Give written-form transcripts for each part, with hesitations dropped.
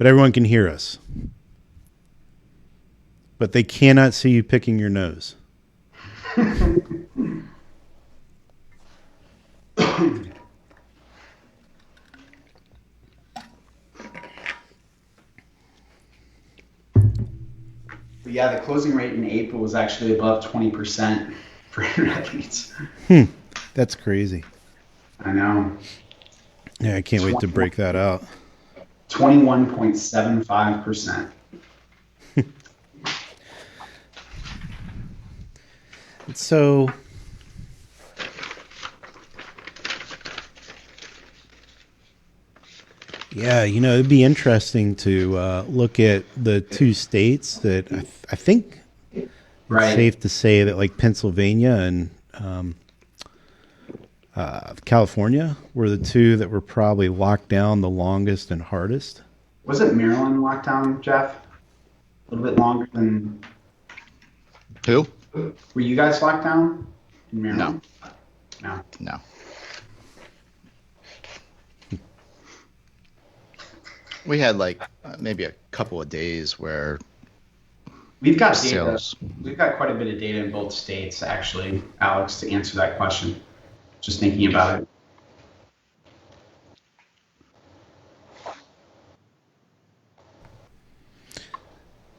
but everyone can hear us. But they cannot see you picking your nose. But yeah, the closing rate in April was actually above 20% for internet leads. That's crazy. I know. Yeah, I can't wait to break that out. 21.75%. So, yeah, it'd be interesting to look at the two states that I think it's safe to say that like Pennsylvania and California were the two that were probably locked down the longest and hardest. Was it Maryland locked down, Jeff? A little bit longer than... Who? Were you guys locked down in Maryland? No. We had like maybe a couple of days where we've got sales. Data. We've got quite a bit of data in both states, actually, Alex, to answer that question. Just thinking about it.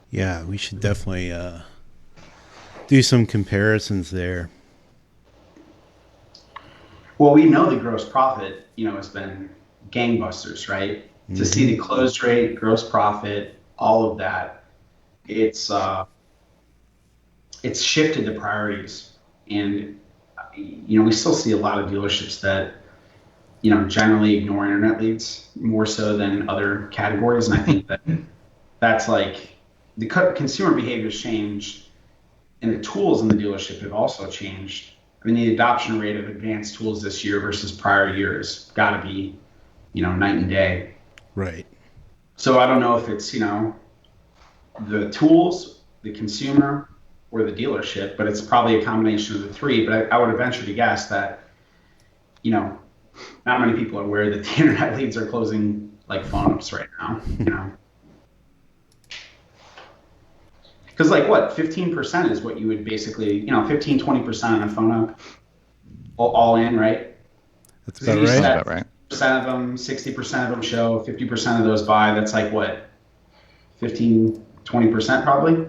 Yeah, we should definitely do some comparisons there. Well, we know the gross profit, has been gangbusters, right? Mm-hmm. To see the close rate, gross profit, all of that, it's shifted the priorities. And, we still see a lot of dealerships that, generally ignore internet leads more so than other categories. And I think that's like the consumer behavior has changed, and the tools in the dealership have also changed. I mean, the adoption rate of advanced tools this year versus prior years got to be, night and day. Right. So I don't know if it's, the tools, the consumer, or the dealership, but it's probably a combination of the three. But I would venture to guess that, not many people are aware that the internet leads are closing like phone ups right now, Because like what, 15% is what you would basically, 15, 20% on a phone up, all in, right? That's about right. 50% of them, 60% of them show, 50% of those buy. That's like what, 15, 20% probably?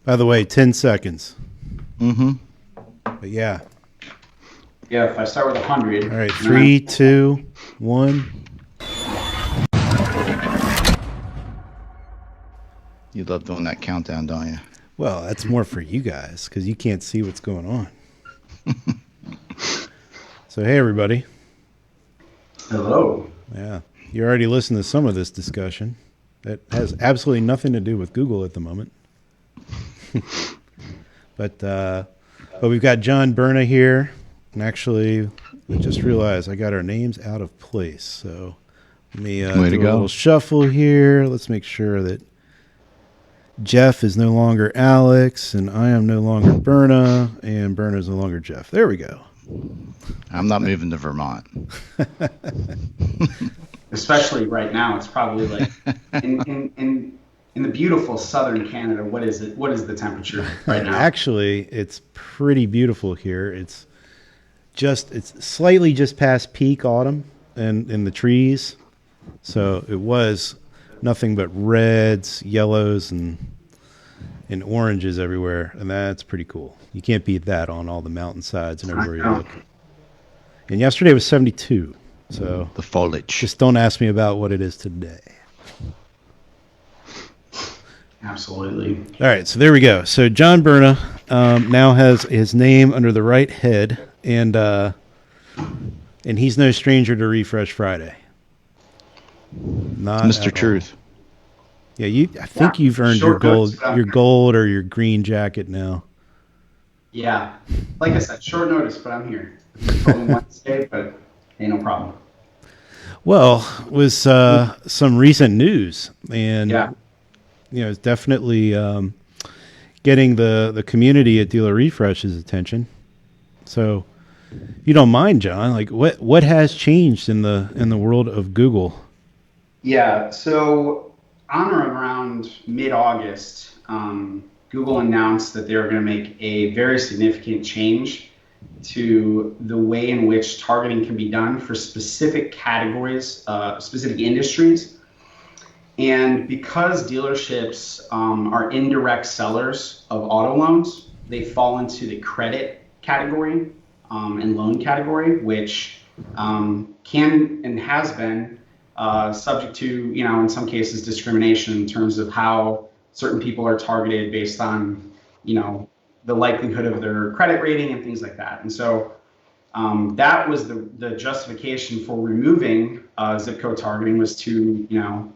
By the way, 10 seconds. Mm-hmm. But yeah. Yeah, if I start with 100. All right, 3, 2, 1. You love doing that countdown, don't you? Well, that's more for you guys because you can't see what's going on. So, hey, everybody. Hello. Yeah, you already listened to some of this discussion. That has absolutely nothing to do with Google at the moment. But we've got Jon Berna here. And actually, I just realized I got our names out of place. So let me do a little shuffle here. Let's make sure that Jeff is no longer Alex, and I am no longer Berna, and Berna is no longer Jeff. There we go. I'm not moving to Vermont. Especially right now, it's probably like in the beautiful southern Canada. What is it? What is the temperature right now? Actually, it's pretty beautiful here. It's slightly just past peak autumn and in the trees. So it was nothing but reds, yellows, and oranges everywhere, and that's pretty cool. You can't beat that on all the mountainsides and everywhere you look. And yesterday was 72. So the foliage. Just don't ask me about what it is today. Absolutely. All right, so there we go. So Jon Berna now has his name under the right head, and he's no stranger to Refresh Friday. Not Mr. Truth. Yeah, I think you've earned your gold or your green jacket now. Yeah, like I said, short notice, but I'm here. It's probably Wednesday, but ain't no problem. Well, it was some recent news, and it's definitely getting the community at DealerRefresh's attention. So, if you don't mind, John, like what has changed in the world of Google? Yeah, so on or around mid-August, Google announced that they were going to make a very significant change to the way in which targeting can be done for specific categories, specific industries. And because dealerships are indirect sellers of auto loans, they fall into the credit category and loan category, which can and has been subject to, in some cases, discrimination in terms of how certain people are targeted based on, the likelihood of their credit rating and things like that. And so that was the justification for removing zip code targeting, was to,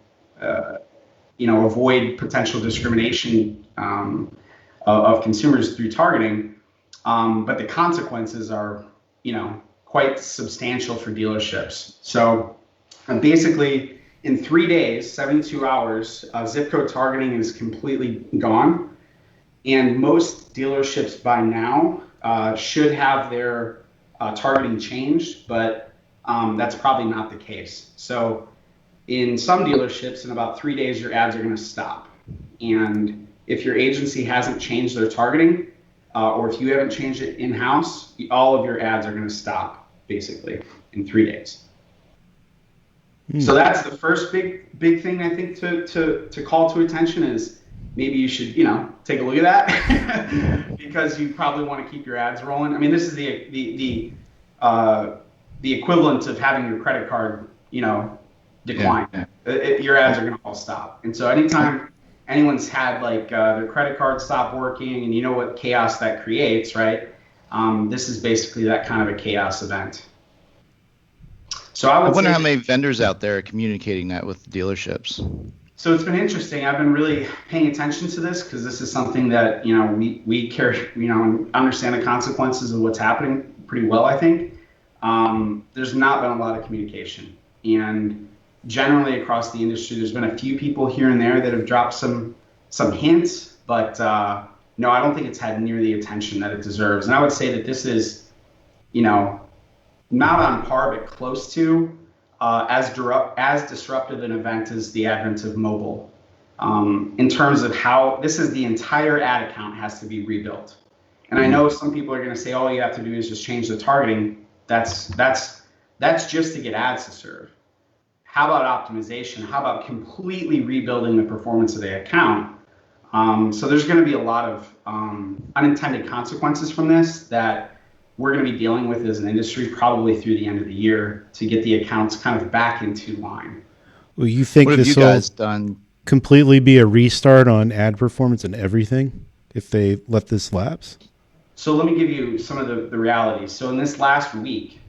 avoid potential discrimination of consumers through targeting. But the consequences are, quite substantial for dealerships. So basically, in 3 days, 72 hours, zip code targeting is completely gone. And most dealerships by now should have their targeting changed, but that's probably not the case. So in some dealerships, in about 3 days, your ads are going to stop. And if your agency hasn't changed their targeting, or if you haven't changed it in-house, all of your ads are going to stop, basically, in 3 days. So that's the first big thing, I think, to call to attention is maybe you should, take a look at that because you probably want to keep your ads rolling. I mean, this is the equivalent of having your credit card, decline. Yeah. Your ads are going to all stop. And so anytime anyone's had their credit card stop working, and you know what chaos that creates, right? This is basically that kind of a chaos event. So I wonder how many vendors out there are communicating that with dealerships. So it's been interesting. I've been really paying attention to this because this is something that we care, and understand the consequences of what's happening pretty well, I think. There's not been a lot of communication, and generally across the industry, there's been a few people here and there that have dropped some hints, but no, I don't think it's had near the attention that it deserves. And I would say that this is, not on par, but close to as disruptive an event as the advent of mobile, in terms of how this is the entire ad account has to be rebuilt. And I know some people are going to say, all you have to do is just change the targeting. That's just to get ads to serve. How about optimization? How about completely rebuilding the performance of the account? So there's going to be a lot of unintended consequences from this that we're going to be dealing with as an industry probably through the end of the year to get the accounts kind of back into line. Well, you think this will completely be a restart on ad performance and everything if they let this lapse? So let me give you some of the realities. So in this last week,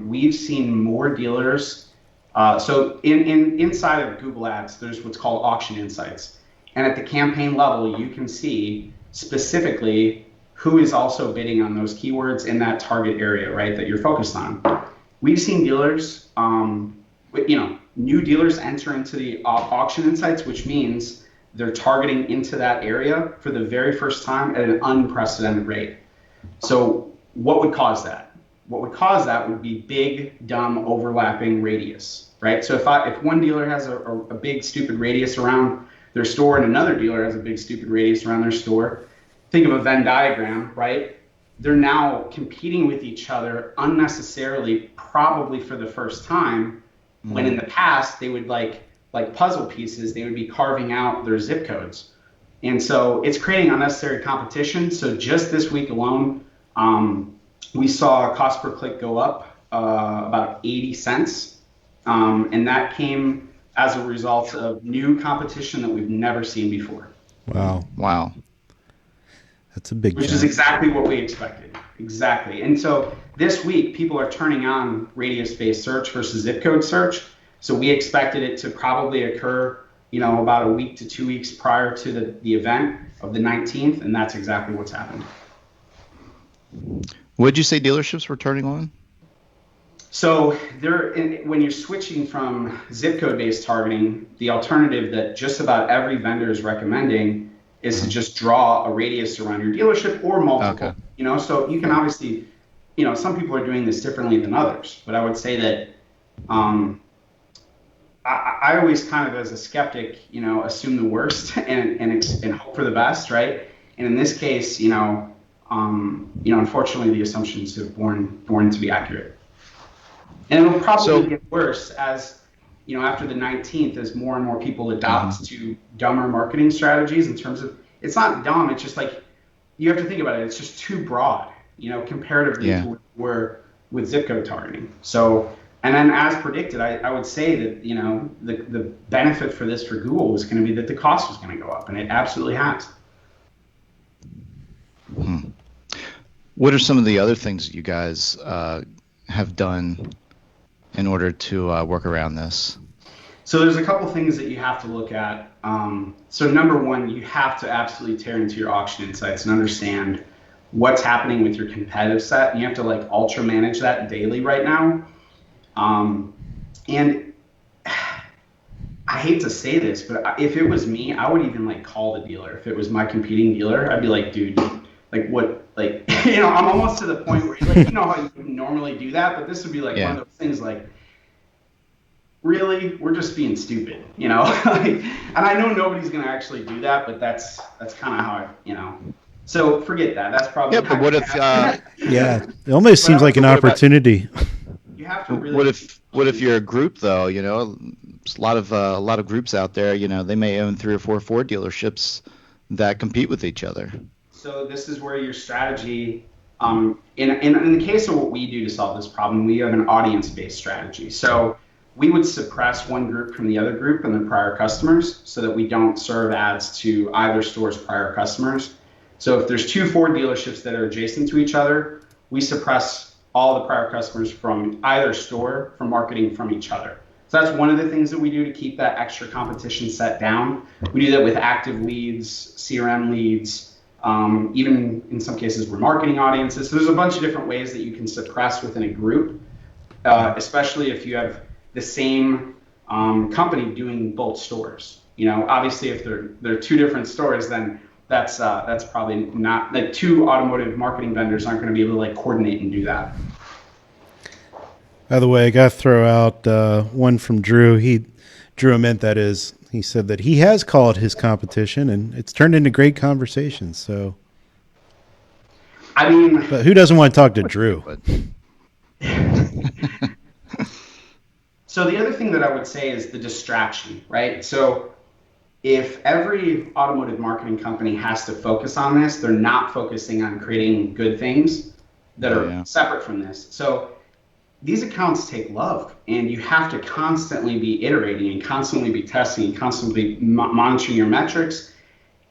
we've seen more dealers. So inside of Google Ads, there's what's called auction insights. And at the campaign level, you can see specifically who is also bidding on those keywords in that target area, right, that you're focused on. We've seen dealers, new dealers enter into the auction insights, which means they're targeting into that area for the very first time at an unprecedented rate. So what would cause that? What would cause that would be big, dumb, overlapping radius, right? So if one dealer has a big, stupid radius around their store and another dealer has a big, stupid radius around their store, think of a Venn diagram, right? They're now competing with each other unnecessarily, probably for the first time, when in the past they would like puzzle pieces, they would be carving out their zip codes. And so it's creating unnecessary competition. So just this week alone, we saw cost per click go up about 80 cents. And that came as a result of new competition that we've never seen before. Wow. That's a big Which is exactly what we expected. Exactly. And so this week, people are turning on radius-based search versus zip code search. So we expected it to probably occur, about a week to 2 weeks prior to the event of the 19th, and that's exactly what's happened. What did you say dealerships were turning on? So when you're switching from zip code-based targeting, the alternative that just about every vendor is recommending is to just draw a radius around your dealership or multiple. Okay. So you can obviously, some people are doing this differently than others, but I would say that I always kind of, as a skeptic, assume the worst and hope for the best, right? And in this case, unfortunately, the assumptions have born to be accurate, and it'll probably get worse as after the 19th, as more and more people adopt to dumber marketing strategies. In terms of, it's not dumb, it's just like you have to think about it. It's just too broad, comparatively to where we were with zip code targeting. So. And then, as predicted, I would say that the benefit for this for Google was going to be that the cost was going to go up, and it absolutely has. What are some of the other things that you guys have done in order to work around this? So there's a couple things that you have to look at. So number one, you have to absolutely tear into your auction insights and understand what's happening with your competitive set. And you have to ultra manage that daily right now. And I hate to say this, but if it was me, I would even call the dealer. If it was my competing dealer, I'd be like, dude, what, I'm almost to the point where how you would normally do that, but this would be one of those things really, we're just being stupid, and I know nobody's going to actually do that, but that's kind of how so forget that. That's probably, but what if, it almost seems like an opportunity. You have to really. What if you're a group though? There's a lot of groups out there. They may own 3 or 4 Ford dealerships that compete with each other. So this is where your strategy. In the case of what we do to solve this problem, we have an audience-based strategy. So we would suppress one group from the other group and their prior customers, so that we don't serve ads to either store's prior customers. So if there's 2 Ford dealerships that are adjacent to each other, we suppress all the prior customers from either store from marketing from each other. So that's one of the things that we do to keep that extra competition set down. We do that with active leads, CRM leads, even in some cases remarketing audiences. So there's a bunch of different ways that you can suppress within a group, especially if you have the same company doing both stores. Obviously if they're 2 different stores, then that's probably not, 2 automotive marketing vendors aren't going to be able to coordinate and do that. By the way, I got to throw out one from Drew. Drew meant that is, he said that he has called his competition and it's turned into great conversations. So, but who doesn't want to talk to Drew? So the other thing that I would say is the distraction, right? So if every automotive marketing company has to focus on this, they're not focusing on creating good things that are separate from this. So these accounts take love, and you have to constantly be iterating and constantly be testing and constantly monitoring your metrics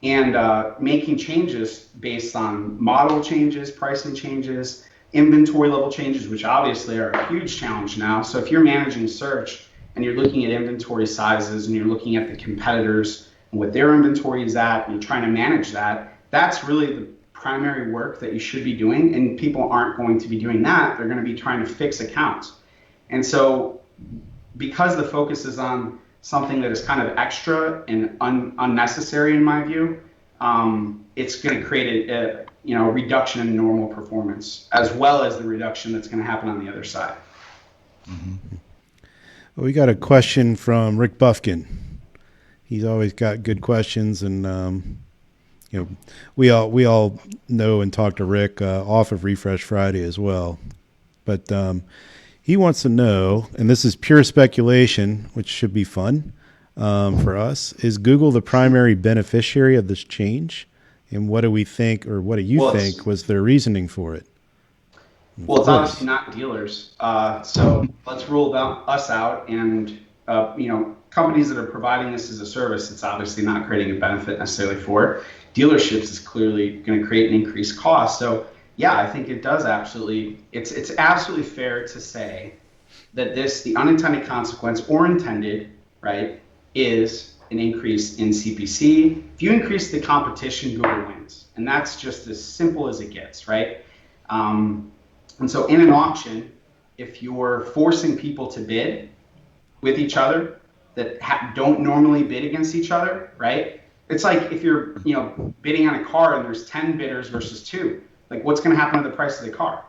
and making changes based on model changes, pricing changes, inventory level changes, which obviously are a huge challenge now. So if you're managing search and you're looking at inventory sizes and you're looking at the competitors and what their inventory is at, and you're trying to manage that, that's really the primary work that you should be doing. And people aren't going to be doing that. They're going to be trying to fix accounts. And so because the focus is on something that is kind of extra and unnecessary in my view, it's going to create a reduction in normal performance, as well as the reduction that's going to happen on the other side. Mm-hmm. Well, we got a question from Rick Buffkin. He's always got good questions, and we all know and talk to Rick off of Refresh Friday as well. But he wants to know, and this is pure speculation, which should be fun for us: is Google the primary beneficiary of this change? And what do we think, or what do you think was their reasoning for it? Well, it's obviously not dealers. So let's rule us out. And, companies that are providing this as a service, it's obviously not creating a benefit necessarily for. Dealerships is clearly going to create an increased cost. So, yeah, I think it does absolutely. It's absolutely fair to say that the unintended consequence, or intended, right, is an increase in CPC. If you increase the competition, Google wins. And that's just as simple as it gets, right? And so in an auction, if you're forcing people to bid with each other that don't normally bid against each other, right? It's like if you're bidding on a car and there's 10 bidders versus 2, what's going to happen to the price of the car?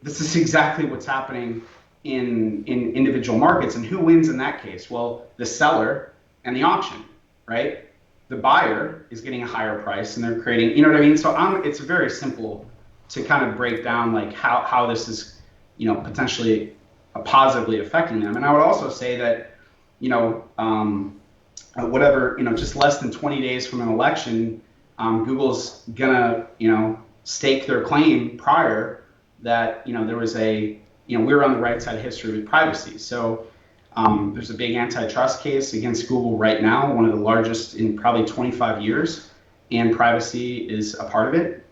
This is exactly what's happening in individual markets. And who wins in that case? Well, the seller and the auction, right? The buyer is getting a higher price, and they're creating, you know what I mean? So it's very simple to kind of break down like how this is, potentially positively affecting them. And I would also say that, just less than 20 days from an election, Google's gonna, stake their claim prior that, there was we were on the right side of history with privacy. So there's a big antitrust case against Google right now, one of the largest in probably 25 years, and privacy is a part of it.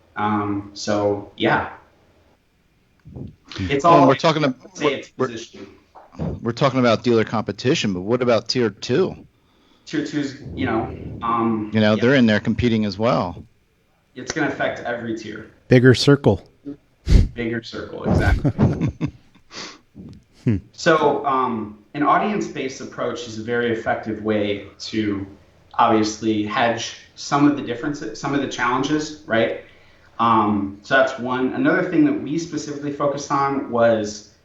So yeah, it's all. We're talking about. We're talking about dealer competition, but what about tier 2? Tier 2's, they're in there competing as well. It's going to affect every tier. Bigger circle. Bigger circle, exactly. So an audience-based approach is a very effective way to obviously hedge some of the differences, some of the challenges, right? So that's one. Another thing that we specifically focused on was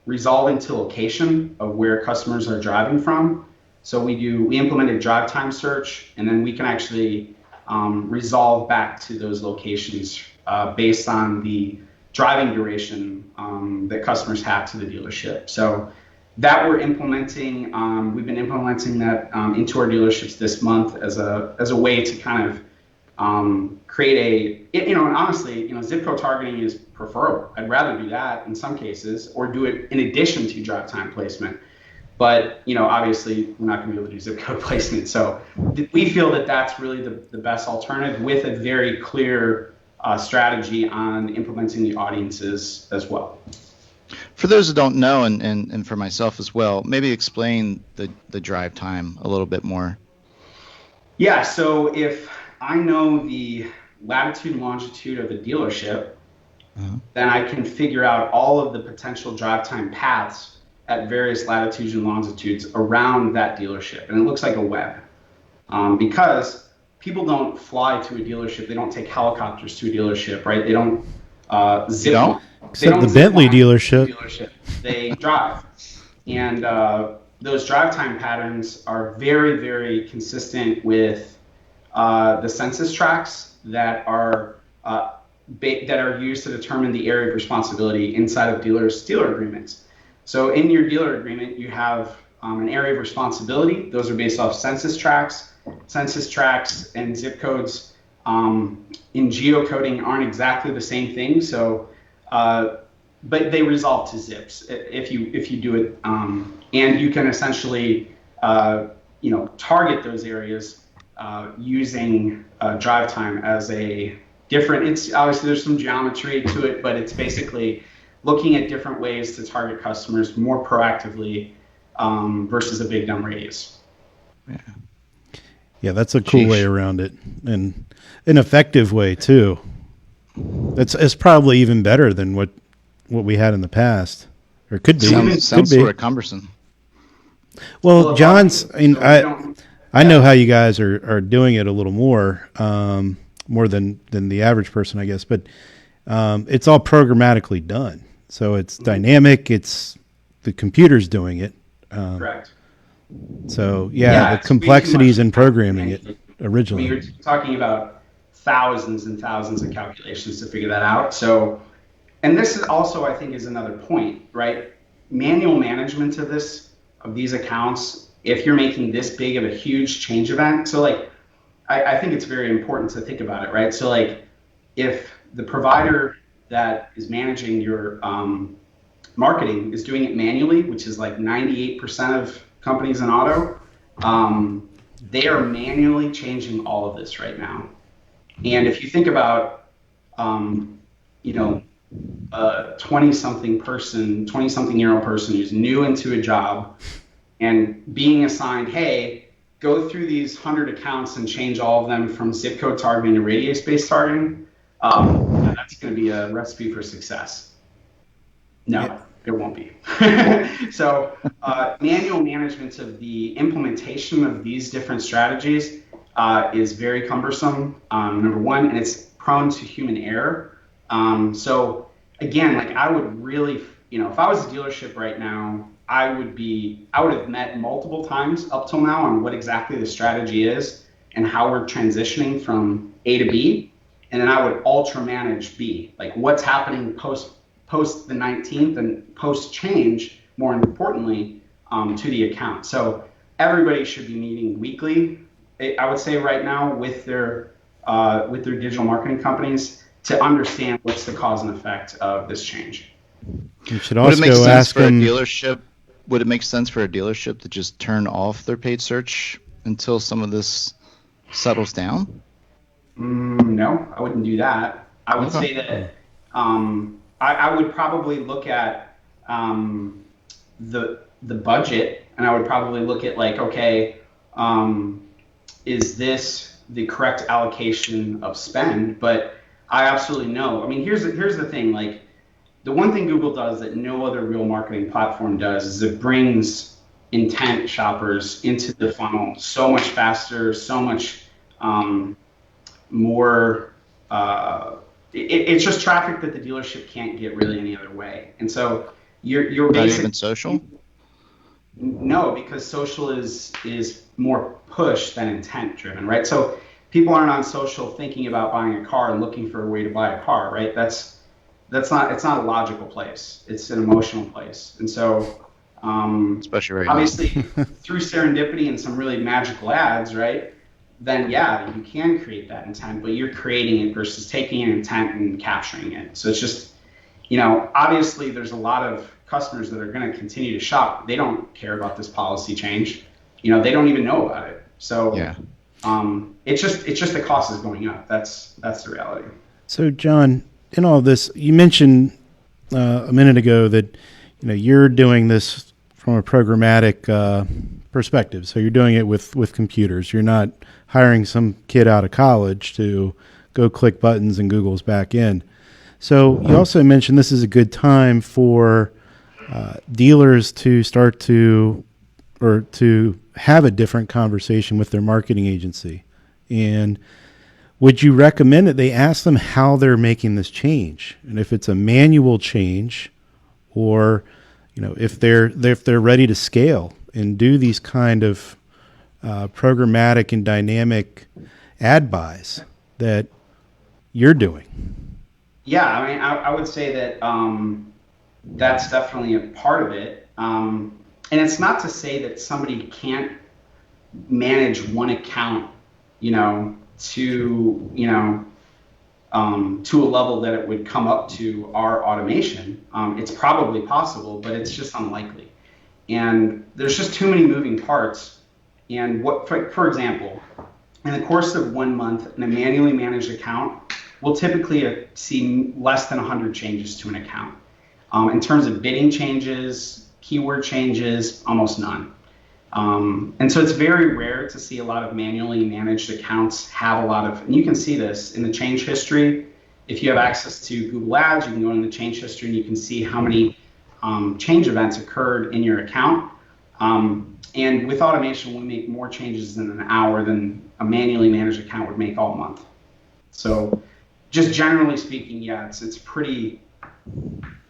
resolving to location of where customers are driving from. So we implemented drive time search, and then we can actually resolve back to those locations based on the driving duration that customers have to the dealership. So that we're implementing, we've been implementing that into our dealerships this month as a way to kind of create and honestly, zip code targeting is preferable. I'd rather do that in some cases, or do it in addition to drive time placement. But, obviously we're not going to be able to do zip code placement. So we feel that that's really the best alternative, with a very clear strategy on implementing the audiences as well. For those who don't know, and for myself as well, maybe explain the drive time a little bit more. Yeah, so if I know the latitude and longitude of a dealership, then I can figure out all of the potential drive time paths at various latitudes and longitudes around that dealership. And it looks like a web because people don't fly to a dealership. They don't take helicopters to a dealership, right? They don't zip. Except the Bentley dealership. They drive. And those drive time patterns are very, very consistent with the census tracts that are used to determine the area of responsibility inside of dealers' dealer agreements. So in your dealer agreement, you have an area of responsibility. Those are based off census tracts. Census tracts and zip codes in geocoding aren't exactly the same thing. So, but they resolve to zips if you do it, and you can essentially target those areas using drive time as a different. It's obviously there's some geometry to it, but it's basically looking at different ways to target customers more proactively versus a big dumb radius. Yeah, that's a cool way around it, and an effective way too. It's probably even better than what we had in the past, or could be. Sounds sort of cumbersome. Well, John's. I know how you guys are doing it a little more than the average person, I guess, but it's all programmatically done. So it's dynamic. It's the computer's doing it. Correct. So the complexities in programming it originally. You're talking about thousands and thousands of calculations to figure that out. So, and this is also, I think, is another point, right? Manual management of these accounts, if you're making this big of a huge change event. So like, I think it's very important to think about it, right? So like, if the provider that is managing your marketing is doing it manually, which is like 98% of companies in auto, they are manually changing all of this right now. And if you think about, a 20-something-year-old person who's new into a job and being assigned, hey, go through these 100 accounts and change all of them from zip code targeting to radius-based targeting, that's going to be a recipe for success. No, it won't be. So manual management of the implementation of these different strategies is very cumbersome, number one, and it's prone to human error. So again, like I would really if I was a dealership right now, I would have met multiple times up till now on what exactly the strategy is and how we're transitioning from A to B. And then I would ultra manage B, like what's happening post the 19th and post change, more importantly, to the account. So everybody should be meeting weekly, I would say right now, with their digital marketing companies to understand what's the cause and effect of this change. You should also ask them. Would it make sense for a dealership to just turn off their paid search until some of this settles down? No, I wouldn't do that. I would say that I would probably look at the budget, and I would probably look at like, okay, is this the correct allocation of spend? But I absolutely know. I mean, here's the thing. Like, the one thing Google does that no other real marketing platform does is it brings intent shoppers into the funnel so much faster, so much more. It's just traffic that the dealership can't get really any other way. And so you're not even social. No, because social is more push than intent driven, right? So people aren't on social thinking about buying a car and looking for a way to buy a car, right? It's not a logical place. It's an emotional place. And so especially right obviously through serendipity and some really magical ads, right? Then yeah, you can create that intent, but you're creating it versus taking an intent and capturing it. So it's just, obviously there's a lot of customers that are going to continue to shop. They don't care about this policy change. They don't even know about it. So yeah. It's just the cost is going up. That's the reality. So John, in all this, you mentioned a minute ago that you're doing this from a programmatic perspective. So you're doing it with computers. You're not hiring some kid out of college to go click buttons in Google's back end. So you also mentioned this is a good time for dealers to start to have a different conversation with their marketing agency. And would you recommend that they ask them how they're making this change, and if it's a manual change, or if they're ready to scale and do these kind of programmatic and dynamic ad buys that you're doing? Yeah, I mean, I would say that that's definitely a part of it. And it's not to say that somebody can't manage one account, to a level that it would come up to our automation. It's probably possible, but it's just unlikely. And there's just too many moving parts. And for example, in the course of 1 month in a manually managed account, we'll typically see less than 100 changes to an account. In terms of bidding changes, keyword changes, almost none. And so it's very rare to see a lot of manually managed accounts have a lot of, and you can see this in the change history. If you have access to Google Ads, you can go in the change history and you can see how many change events occurred in your account. And with automation, we make more changes in an hour than a manually managed account would make all month. So just generally speaking, yeah, it's pretty,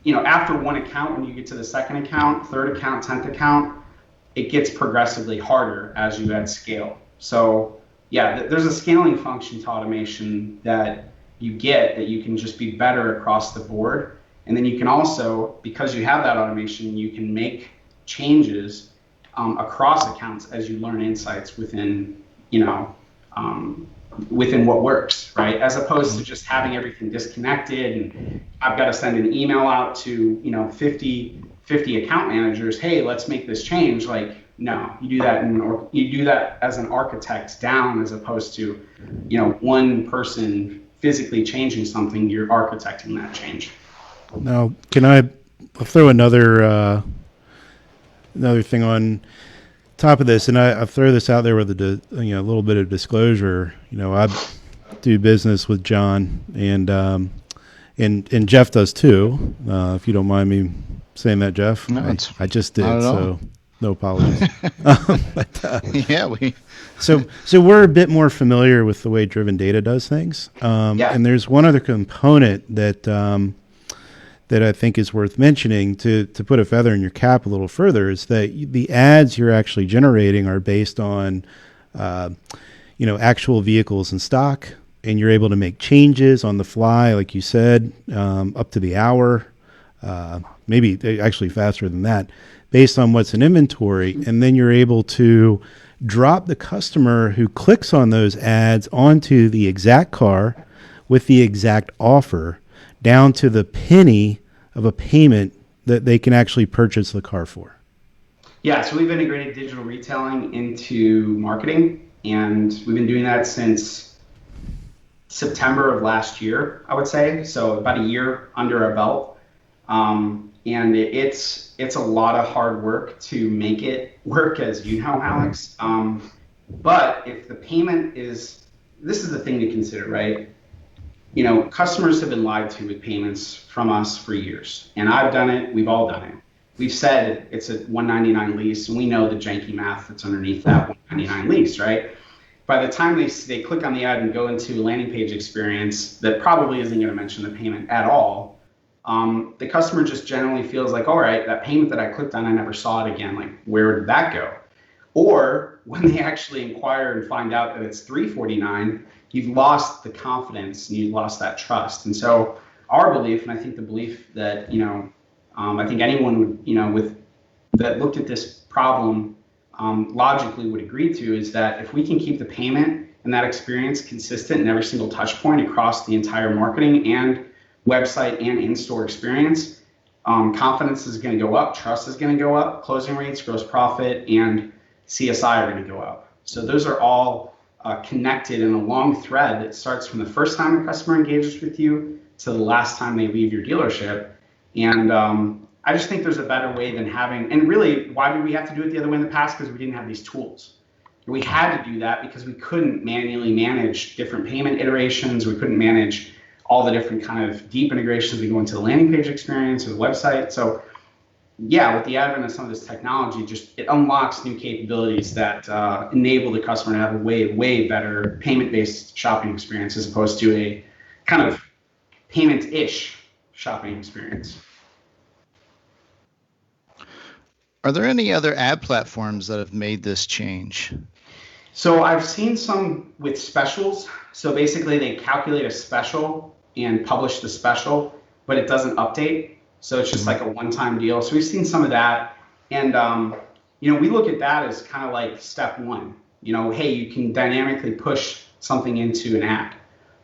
after one account, when you get to the second account, third account, 10th account, it gets progressively harder as you add scale. So yeah, there's a scaling function to automation that you get that you can just be better across the board. And then you can also, because you have that automation, you can make changes across accounts as you learn insights within, within what works, right? As opposed to just having everything disconnected and I've got to send an email out to, 50 account managers, hey, let's make this change. Like, no, you do that as an architect down, as opposed to, one person physically changing something. You're architecting that change. Now, I'll throw another thing on top of this, and I throw this out there with a little bit of disclosure. I do business with John, and Jeff does too. If you don't mind me saying that, Jeff. No, I just did, so no apologies. So we're a bit more familiar with the way Driven Data does things. And there's one other component that that I think is worth mentioning to put a feather in your cap a little further is that the ads you're actually generating are based on, actual vehicles in stock, and you're able to make changes on the fly, like you said, up to the hour, maybe actually faster than that, based on what's in inventory. And then you're able to drop the customer who clicks on those ads onto the exact car with the exact offer, down to the penny of a payment that they can actually purchase the car for. Yeah, so we've integrated digital retailing into marketing, and we've been doing that since September of last year, I would say. So about a year under our belt. And it's a lot of hard work to make it work, as you know, Alex. But if the payment this is the thing to consider, right? Customers have been lied to with payments from us for years, and I've done it. We've all done it. We've said it's a $199 lease, and we know the janky math that's underneath that $199 lease, right? By the time they click on the ad and go into a landing page experience that probably isn't going to mention the payment at all, the customer just generally feels like, all right, that payment that I clicked on, I never saw it again. Like, where did that go? Or when they actually inquire and find out that it's $349, you've lost the confidence and you've lost that trust. And so our belief, and I think the belief that, I think anyone would, that looked at this problem logically would agree to, is that if we can keep the payment and that experience consistent in every single touch point across the entire marketing and website and in-store experience, confidence is going to go up, trust is going to go up, closing rates, gross profit, and CSI are going to go up. So those are all connected in a long thread that starts from the first time a customer engages with you to the last time they leave your dealership. And I just think there's a better way than having, and really, why did we have to do it the other way in the past? Because we didn't have these tools. We had to do that because we couldn't manually manage different payment iterations. We couldn't manage all the different kind of deep integrations that go into the landing page experience or the website. So yeah, with the advent of some of this technology, it unlocks new capabilities that enable the customer to have a way better payment-based shopping experience as opposed to a kind of payment-ish shopping experience. Are there any other ad platforms that have made this change? So I've seen some with specials. So basically they calculate a special and publish the special, but it doesn't update. So it's just like a one-time deal. So we've seen some of that. And, we look at that as kind of like step one. Hey, you can dynamically push something into an ad.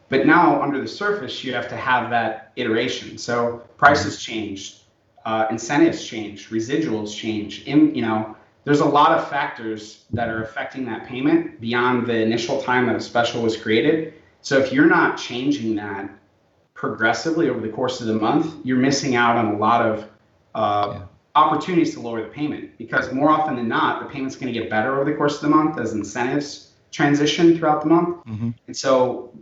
But now under the surface, you have to have that iteration. So prices changed, incentives change, residuals change. There's a lot of factors that are affecting that payment beyond the initial time that a special was created. So if you're not changing that progressively over the course of the month, you're missing out on a lot of opportunities to lower the payment, because more often than not, the payment's going to get better over the course of the month as incentives transition throughout the month. Mm-hmm. And so,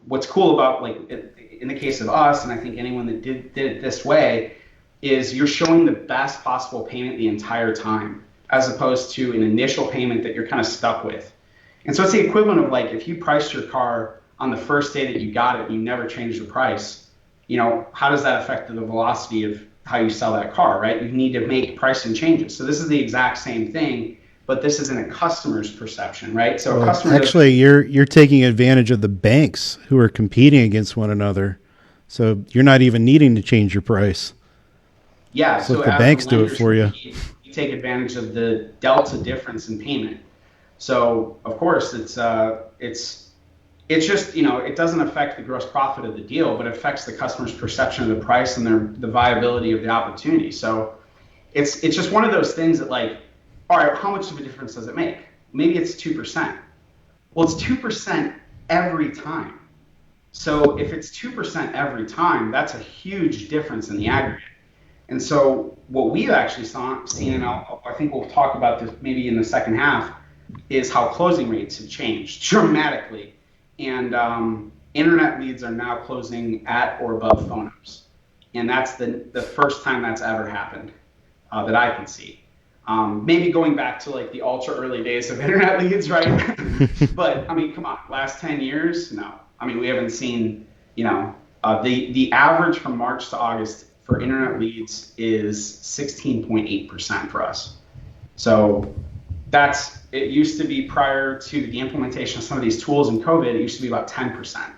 what's cool about, like, in the case of us, and I think anyone that did it this way, is you're showing the best possible payment the entire time, as opposed to an initial payment that you're kind of stuck with. And so it's the equivalent of, like, if you priced your car on the first day that you got it and you never changed the price, how does that affect the velocity of how you sell that car, right? You need to make pricing changes. So this is the exact same thing, but this is in a customer's perception, right? So actually, you're taking advantage of the banks who are competing against one another. So you're not even needing to change your price. Yeah, so if the banks do it for you. You take advantage of the delta difference in payment. So of course it's just, it doesn't affect the gross profit of the deal, but it affects the customer's perception of the price and the viability of the opportunity. So it's just one of those things that, like, all right, how much of a difference does it make? Maybe it's 2%. Well, it's 2% every time. So if it's 2% every time, that's a huge difference in the aggregate. And so what we've actually seen, and I think we'll talk about this maybe in the second half, is how closing rates have changed dramatically. And internet leads are now closing at or above phone ups. And that's the first time that's ever happened that I can see. Maybe going back to, like, the ultra early days of internet leads, right? But I mean, come on, last 10 years, no. I mean, we haven't seen, The average from March to August for internet leads is 16.8% for us. So it used to be, prior to the implementation of some of these tools in COVID, it used to be about 10%.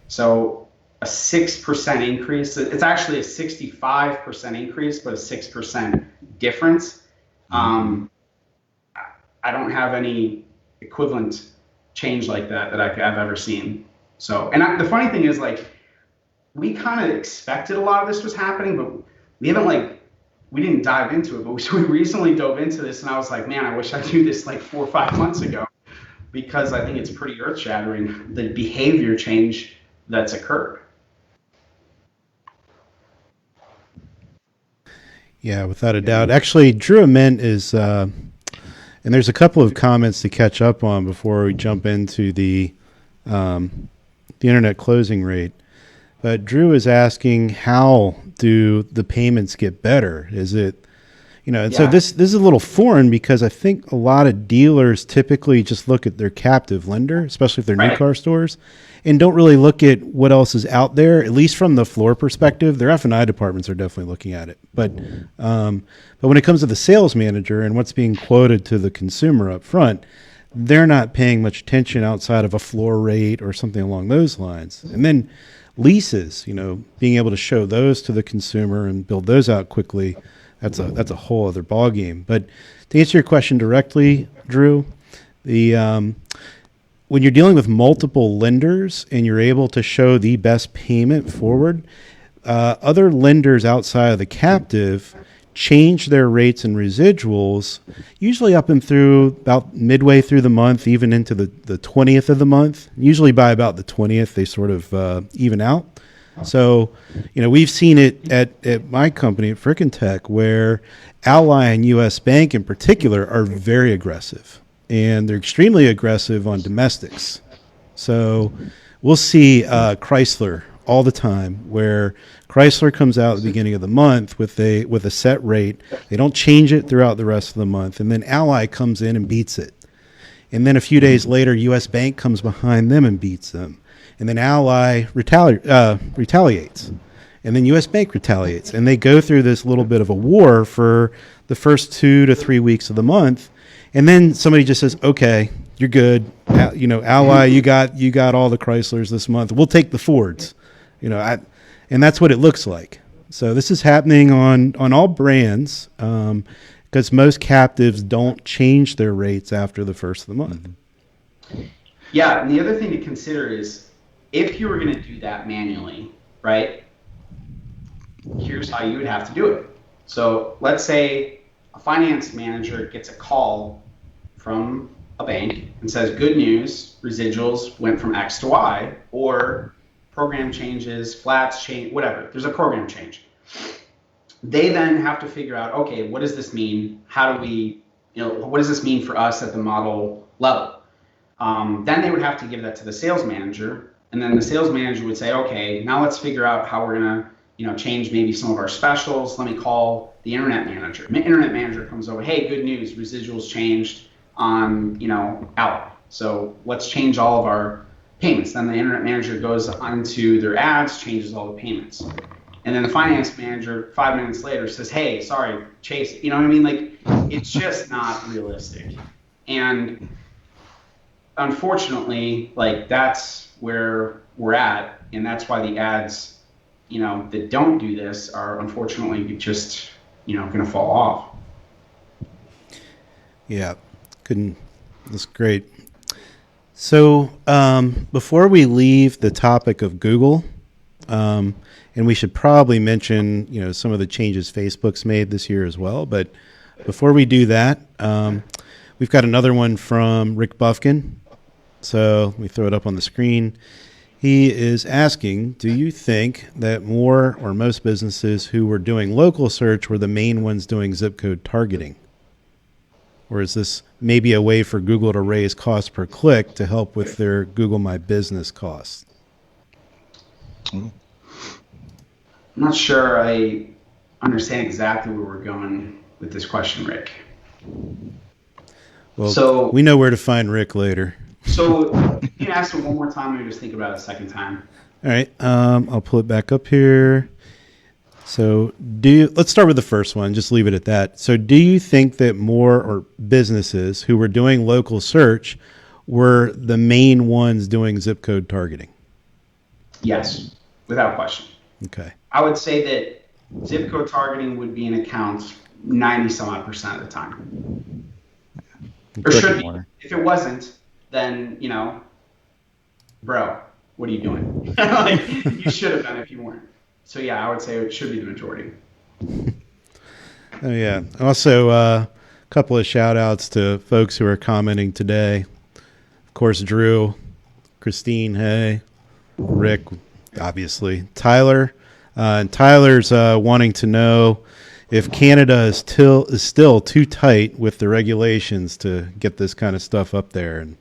So a 6% increase. It's actually a 65% increase, but a 6% difference. I don't have any equivalent change like that I've ever seen. So, and the funny thing is, like, we kind of expected a lot of this was happening, but we didn't dive into it. But we recently dove into this, and I was like, man, I wish I knew this like 4 or 5 months ago, because I think it's pretty earth-shattering, the behavior change that's occurred. Yeah, without a doubt. Actually, Drew Ament is, and there's a couple of comments to catch up on before we jump into the internet closing rate. But Drew is asking, how do the payments get better? Is it, and so this is a little foreign, because I think a lot of dealers typically just look at their captive lender, especially if they're new car stores, and don't really look at what else is out there, at least from the floor perspective. Their F&I departments are definitely looking at it. But when it comes to the sales manager and what's being quoted to the consumer up front, they're not paying much attention outside of a floor rate or something along those lines. And then leases, being able to show those to the consumer and build those out quickly, that's a whole other ballgame. But to answer your question directly, Drew, when you're dealing with multiple lenders and you're able to show the best payment forward, other lenders outside of the captive change their rates and residuals, usually up and through about midway through the month, even into the 20th of the month. Usually by about the 20th, they sort of even out. So, we've seen it at my company, at Frickin' Tech, where Ally and US Bank in particular are very aggressive, and they're extremely aggressive on domestics. So we'll see Chrysler all the time, where Chrysler comes out at the beginning of the month with a set rate. They don't change it throughout the rest of the month, and then Ally comes in and beats it. And then a few days later, US Bank comes behind them and beats them. And then Ally retaliates. And then US Bank retaliates. And they go through this little bit of a war for the first 2 to 3 weeks of the month. And then somebody just says, okay, you're good. Ally, you got all the Chryslers this month. We'll take the Fords. And that's what it looks like. So this is happening on all brands, because most captives don't change their rates after the first of the month. Yeah, and the other thing to consider is, if you were going to do that manually, right, here's how you would have to do it. So let's say a finance manager gets a call from a bank and says, good news, residuals went from X to Y, or program changes, flats change, whatever. There's a program change. They then have to figure out, okay, what does this mean? How do we, what does this mean for us at the model level? Then they would have to give that to the sales manager, and then the sales manager would say, okay, now let's figure out how we're gonna, change maybe some of our specials. Let me call the internet manager. Internet manager comes over, hey, good news, residuals changed on, Ally. So let's change all of our payments. Then the internet manager goes onto their ads, changes all the payments. And then the finance manager 5 minutes later says, hey, sorry, Chase, you know what I mean? Like, it's just not realistic. And unfortunately, like, that's where we're at, and that's why the ads, that don't do this are unfortunately just, going to fall off. Yeah, that's great. So before we leave the topic of Google, and we should probably mention, some of the changes Facebook's made this year as well. But before we do that, we've got another one from Rick Buffkin. So let me throw it up on the screen. He is asking, do you think that more or most businesses who were doing local search were the main ones doing zip code targeting? Or is this maybe a way for Google to raise cost per click to help with their Google My Business costs? I'm not sure I understand exactly where we're going with this question, Rick. Well, so we know where to find Rick later. So you can ask it one more time, or just think about it a second time. All right. I'll pull it back up here. So let's start with the first one. Just leave it at that. So do you think that more or businesses who were doing local search were the main ones doing zip code targeting? Yes, without question. Okay. I would say that zip code targeting would be an account 90% of the time. Or should be. If it wasn't, then, bro, what are you doing? Like, you should have done it if you weren't. So, yeah, I would say it should be the majority. Oh, yeah. Also, a couple of shout outs to folks who are commenting today. Of course, Drew, Christine, hey, Rick, obviously, Tyler. And Tyler's wanting to know if Canada is still too tight with the regulations to get this kind of stuff up there. And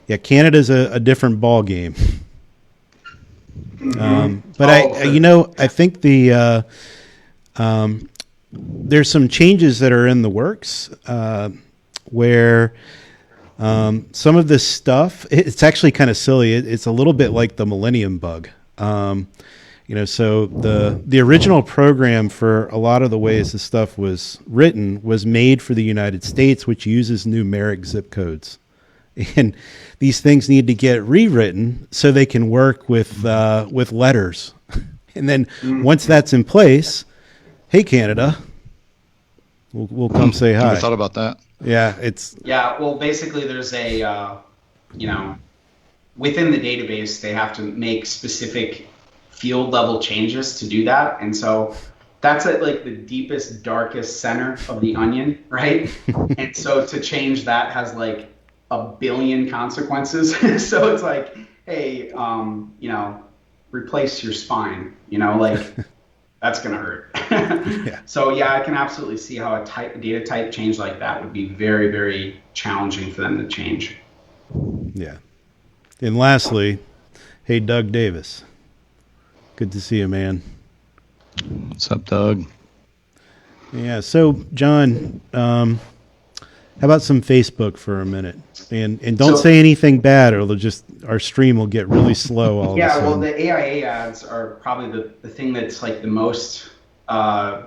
yeah, Canada's a different ball game. But I think there's some changes that are in the works where some of this stuff, it's actually kind of silly. It's a little bit like the Millennium Bug. So the original program for a lot of the ways this stuff was written was made for the United States, which uses numeric zip codes. And these things need to get rewritten so they can work with letters. And then once that's in place, hey, Canada, we'll come say hi. I thought about that. Yeah, well, basically there's a, within the database, they have to make specific field level changes to do that. And so that's at like the deepest, darkest center of the onion, right? And so to change that has like a billion consequences. So it's like, hey, replace your spine, that's going to hurt. Yeah. So yeah, I can absolutely see how a data type change like that would be very, very challenging for them to change. Yeah. And lastly, hey, Doug Davis. Good to see you, man. What's up, Doug? Yeah. So, John, how about some Facebook for a minute? And don't say anything bad, or our stream will get really slow all of a sudden. Yeah, well, the AIA ads are probably the thing that's like the most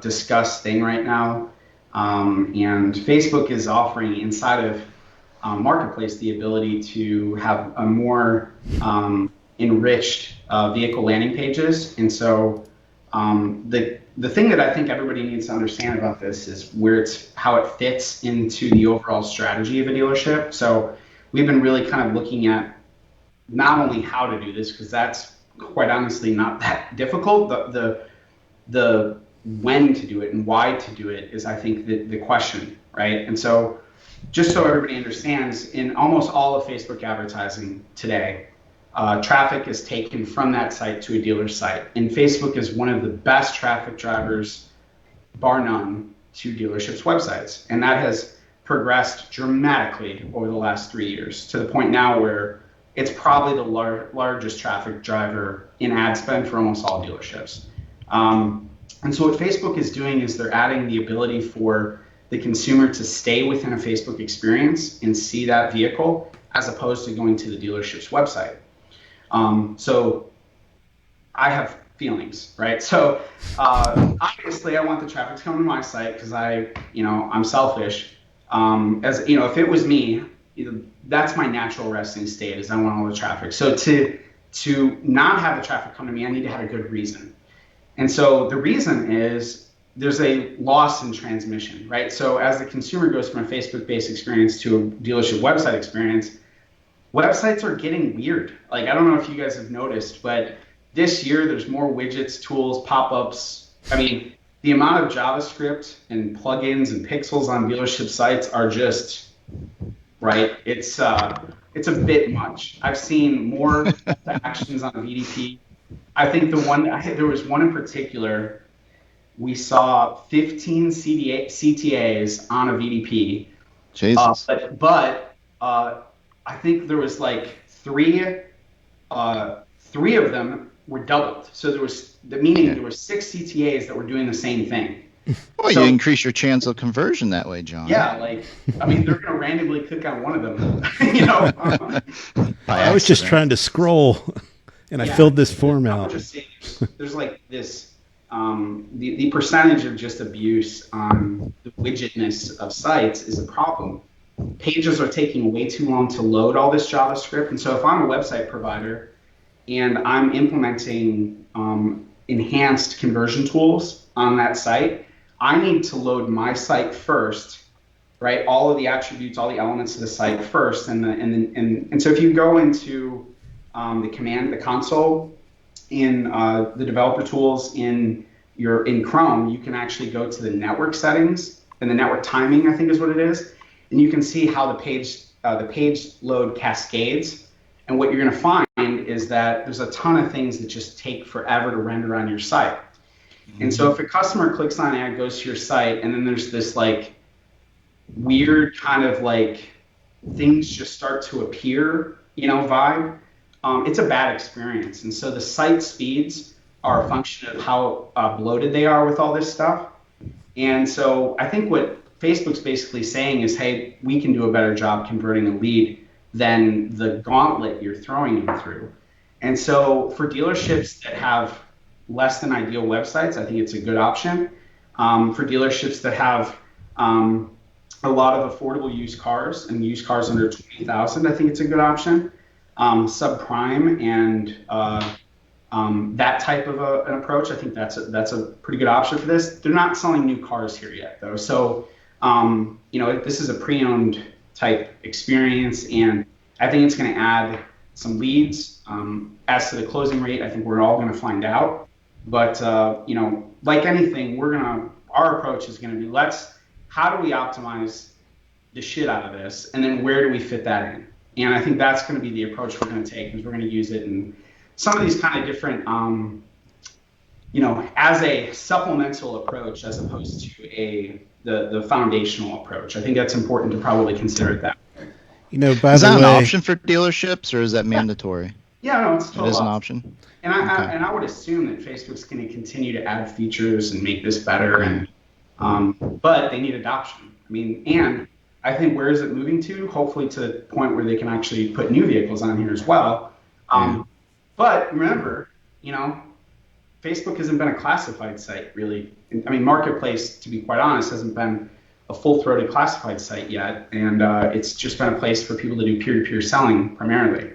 discussed thing right now. And Facebook is offering inside of Marketplace the ability to have a more enriched vehicle landing pages. And so the thing that I think everybody needs to understand about this is how it fits into the overall strategy of a dealership. So we've been really kind of looking at not only how to do this, because that's quite honestly not that difficult. The when to do it and why to do it is, I think, the question, right? And so just so everybody understands, in almost all of Facebook advertising today, traffic is taken from that site to a dealer's site. And Facebook is one of the best traffic drivers, bar none, to dealerships' websites. And that has progressed dramatically over the last 3 years, to the point now where it's probably the largest traffic driver in ad spend for almost all dealerships. And so what Facebook is doing is they're adding the ability for the consumer to stay within a Facebook experience and see that vehicle, as opposed to going to the dealership's website. So I have feelings, right? So obviously I want the traffic to come to my site because I'm selfish. If it was me, that's my natural resting state, is I want all the traffic. So to not have the traffic come to me, I need to have a good reason. And so the reason is there's a loss in transmission, right? So as the consumer goes from a Facebook-based experience to a dealership website experience, websites are getting weird. Like, I don't know if you guys have noticed, but this year there's more widgets, tools, pop-ups. I mean, the amount of JavaScript and plugins and pixels on dealership sites are just, right? It's a bit much. I've seen more actions on VDP. I think there was one in particular, we saw 15 CTAs on a VDP. Jesus. But I think there was like three of them were doubled. So there were 6 CTAs that were doing the same thing. Well, you increase your chance of conversion that way, John. Yeah, like, I mean, they're going to randomly click on one of them, I was just trying to scroll, and I filled this form out. I would just say there's like this, the percentage of just abuse on the widgetness of sites is a problem. Pages are taking way too long to load all this JavaScript, and so if I'm a website provider and I'm implementing enhanced conversion tools on that site, I need to load my site first, right? All of the attributes, all the elements of the site first, and so if you go into the console in the developer tools in Chrome, you can actually go to the network settings and the network timing, I think is what it is, and you can see how the page load cascades. And what you're going to find is that there's a ton of things that just take forever to render on your site. And so if a customer clicks on an ad, goes to your site, and then there's this like weird kind of like things just start to appear, vibe, it's a bad experience. And so the site speeds are a function of how bloated they are with all this stuff. And so I think what Facebook's basically saying is, hey, we can do a better job converting a lead than the gauntlet you're throwing them through. And so for dealerships that have less than ideal websites, I think it's a good option. For dealerships that have a lot of affordable used cars and used cars under $20,000, I think it's a good option. Subprime and that type of an approach, I think that's a pretty good option for this. They're not selling new cars here yet, though. So this is a pre-owned type experience, and I think it's going to add some leads. As to the closing rate, I think we're all going to find out. But like anything, our approach is going to be how do we optimize the shit out of this, and then where do we fit that in? And I think that's going to be the approach we're going to take, because we're going to use it in some of these kind of different, as a supplemental approach as opposed to the foundational approach. I think that's important to probably consider it that way. Is that an option for dealerships, or is that mandatory? Yeah, no, it's totally. It is an option. And I would assume that Facebook's going to continue to add features and make this better, and but they need adoption. I mean, and I think where is it moving to? Hopefully to the point where they can actually put new vehicles on here as well. But remember, Facebook hasn't been a classified site really. I mean, Marketplace, to be quite honest, hasn't been a full-throated classified site yet, and it's just been a place for people to do peer-to-peer selling primarily.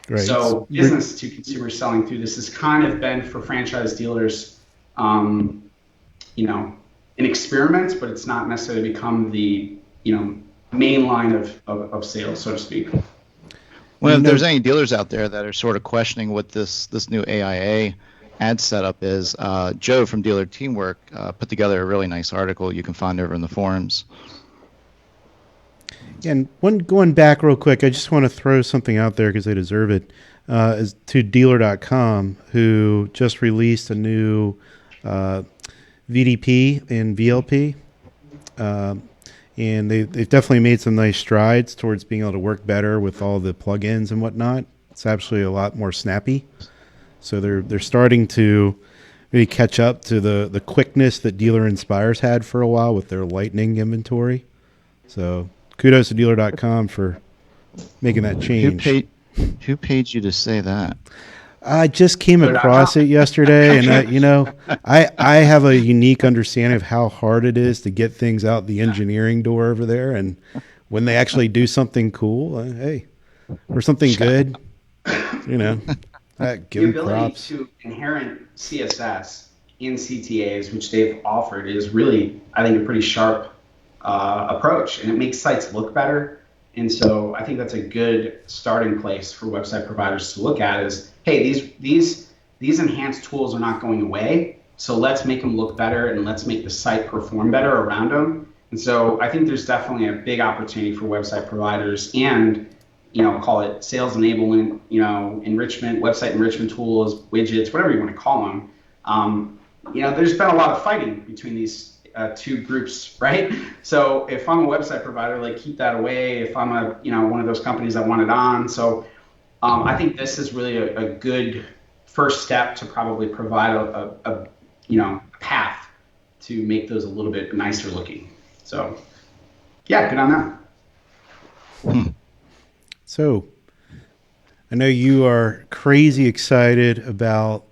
Right. So business to consumer selling through this has kind of been for franchise dealers, an experiment, but it's not necessarily become the, main line of sales, so to speak. Well, if there's any dealers out there that are sort of questioning what this new AIA ad setup is, Joe from Dealer Teamwork put together a really nice article you can find over in the forums. And going back real quick, I just want to throw something out there because they deserve it, is to Dealer.com, who just released a new VDP and VLP. And they've definitely made some nice strides towards being able to work better with all the plugins and whatnot. It's actually a lot more snappy. So they're starting to really catch up to the quickness that Dealer Inspires had for a while with their Lightning inventory. So kudos to Dealer.com for making that change. Who paid you to say that? I just came across it yesterday, and I have a unique understanding of how hard it is to get things out the engineering door over there, and when they actually do something cool, hey, or something good, give them props. To inherent CSS in CTAs, which they've offered, is really, I think, a pretty sharp approach, and it makes sites look better. And so I think that's a good starting place for website providers to look at is, hey, these enhanced tools are not going away, so let's make them look better and let's make the site perform better around them. And so I think there's definitely a big opportunity for website providers and, call it sales enablement, enrichment, website enrichment tools, widgets, whatever you want to call them. There's been a lot of fighting between these two groups, right? So if I'm a website provider, keep that away. If I'm one of those companies that want it on. So I think this is really a good first step to probably provide a path to make those a little bit nicer looking. So, yeah, good on that. So, I know you are crazy excited about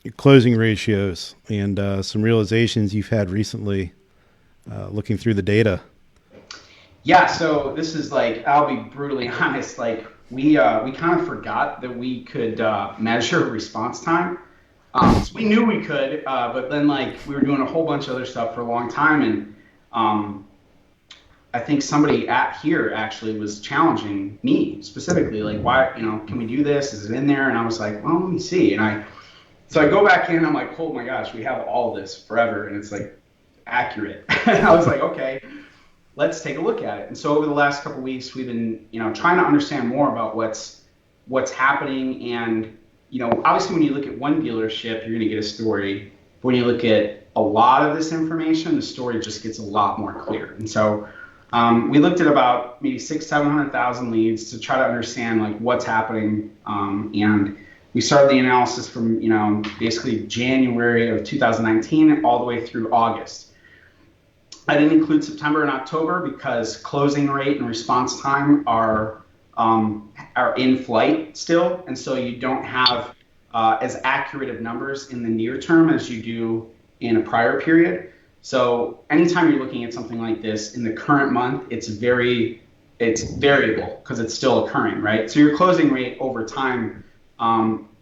your closing ratios and some realizations you've had recently looking through the data. Yeah, so this is like, I'll be brutally honest, like we kind of forgot that we could measure response time. So we knew we could, but then like we were doing a whole bunch of other stuff for a long time, and I think somebody at here actually was challenging me specifically, like, why, can we do this? Is it in there? And I was like, well, let me see. So I go back in, and I'm like, oh my gosh, we have all this forever, and it's like accurate. I was like, okay, let's take a look at it. And so over the last couple of weeks, we've been, trying to understand more about what's happening. And, obviously when you look at one dealership, you're going to get a story. But when you look at a lot of this information, the story just gets a lot more clear. And so we looked at about maybe 700,000 leads to try to understand like what's happening. And we started the analysis from, basically January of 2019 all the way through August. I didn't include September and October because closing rate and response time are in flight still, and so you don't have as accurate of numbers in the near term as you do in a prior period. So anytime you're looking at something like this in the current month, it's variable because it's still occurring, right? So your closing rate over time,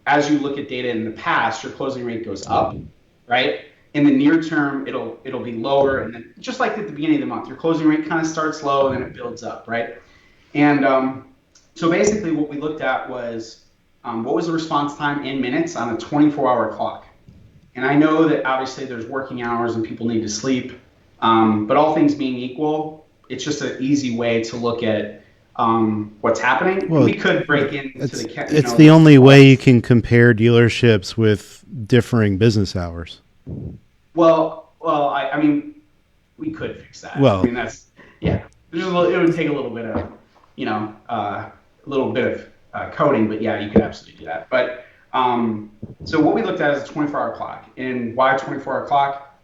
as you look at data in the past, your closing rate goes up, right? In the near term, it'll be lower, and then just like at the beginning of the month, your closing rate kind of starts low and then it builds up, right? And so basically, what we looked at was what was the response time in minutes on a 24-hour clock. And I know that obviously there's working hours and people need to sleep, but all things being equal, it's just an easy way to look at what's happening. Well, we could break into it's the only way you can compare dealerships with differing business hours. Well, I mean, we could fix that. Well, I mean, that's, yeah. It would take a little bit of, coding, but yeah, you could absolutely do that. But so what we looked at is a 24-hour clock. And why 24-hour clock?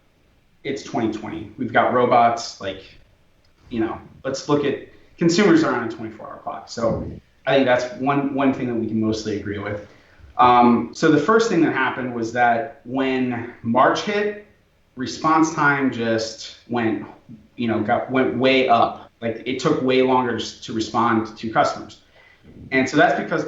It's 2020. We've got robots, let's look at consumers are on a 24-hour clock. So I think that's one thing that we can mostly agree with. So the first thing that happened was that when March hit, response time just went way up. Like it took way longer to respond to customers. And so that's because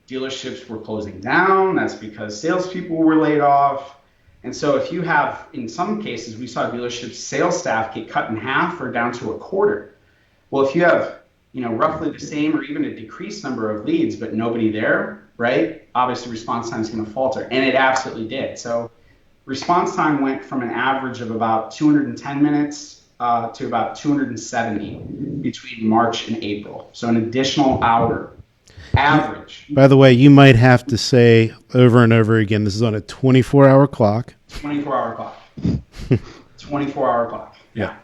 dealerships were closing down. That's because salespeople were laid off. And so if you have, in some cases, we saw dealerships sales staff get cut in half or down to a quarter. Well, if you have, roughly the same or even a decreased number of leads, but nobody there, right? Obviously response time is going to falter, and it absolutely did. So response time went from an average of about 210 minutes to about 270 between March and April. So an additional hour average. By the way, you might have to say over and over again, this is on a 24-hour clock. 24-hour clock. 24-hour clock. Yeah.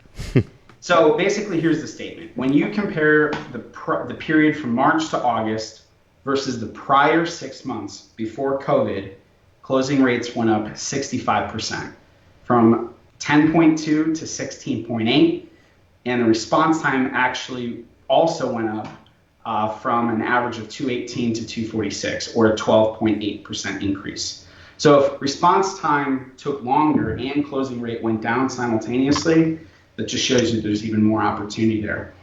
So basically, here's the statement. When you compare the period from March to August versus the prior 6 months before COVID, closing rates went up 65%, from 10.2 to 16.8, and the response time actually also went up from an average of 218 to 246, or a 12.8% increase. So if response time took longer and closing rate went down simultaneously, that just shows you there's even more opportunity there.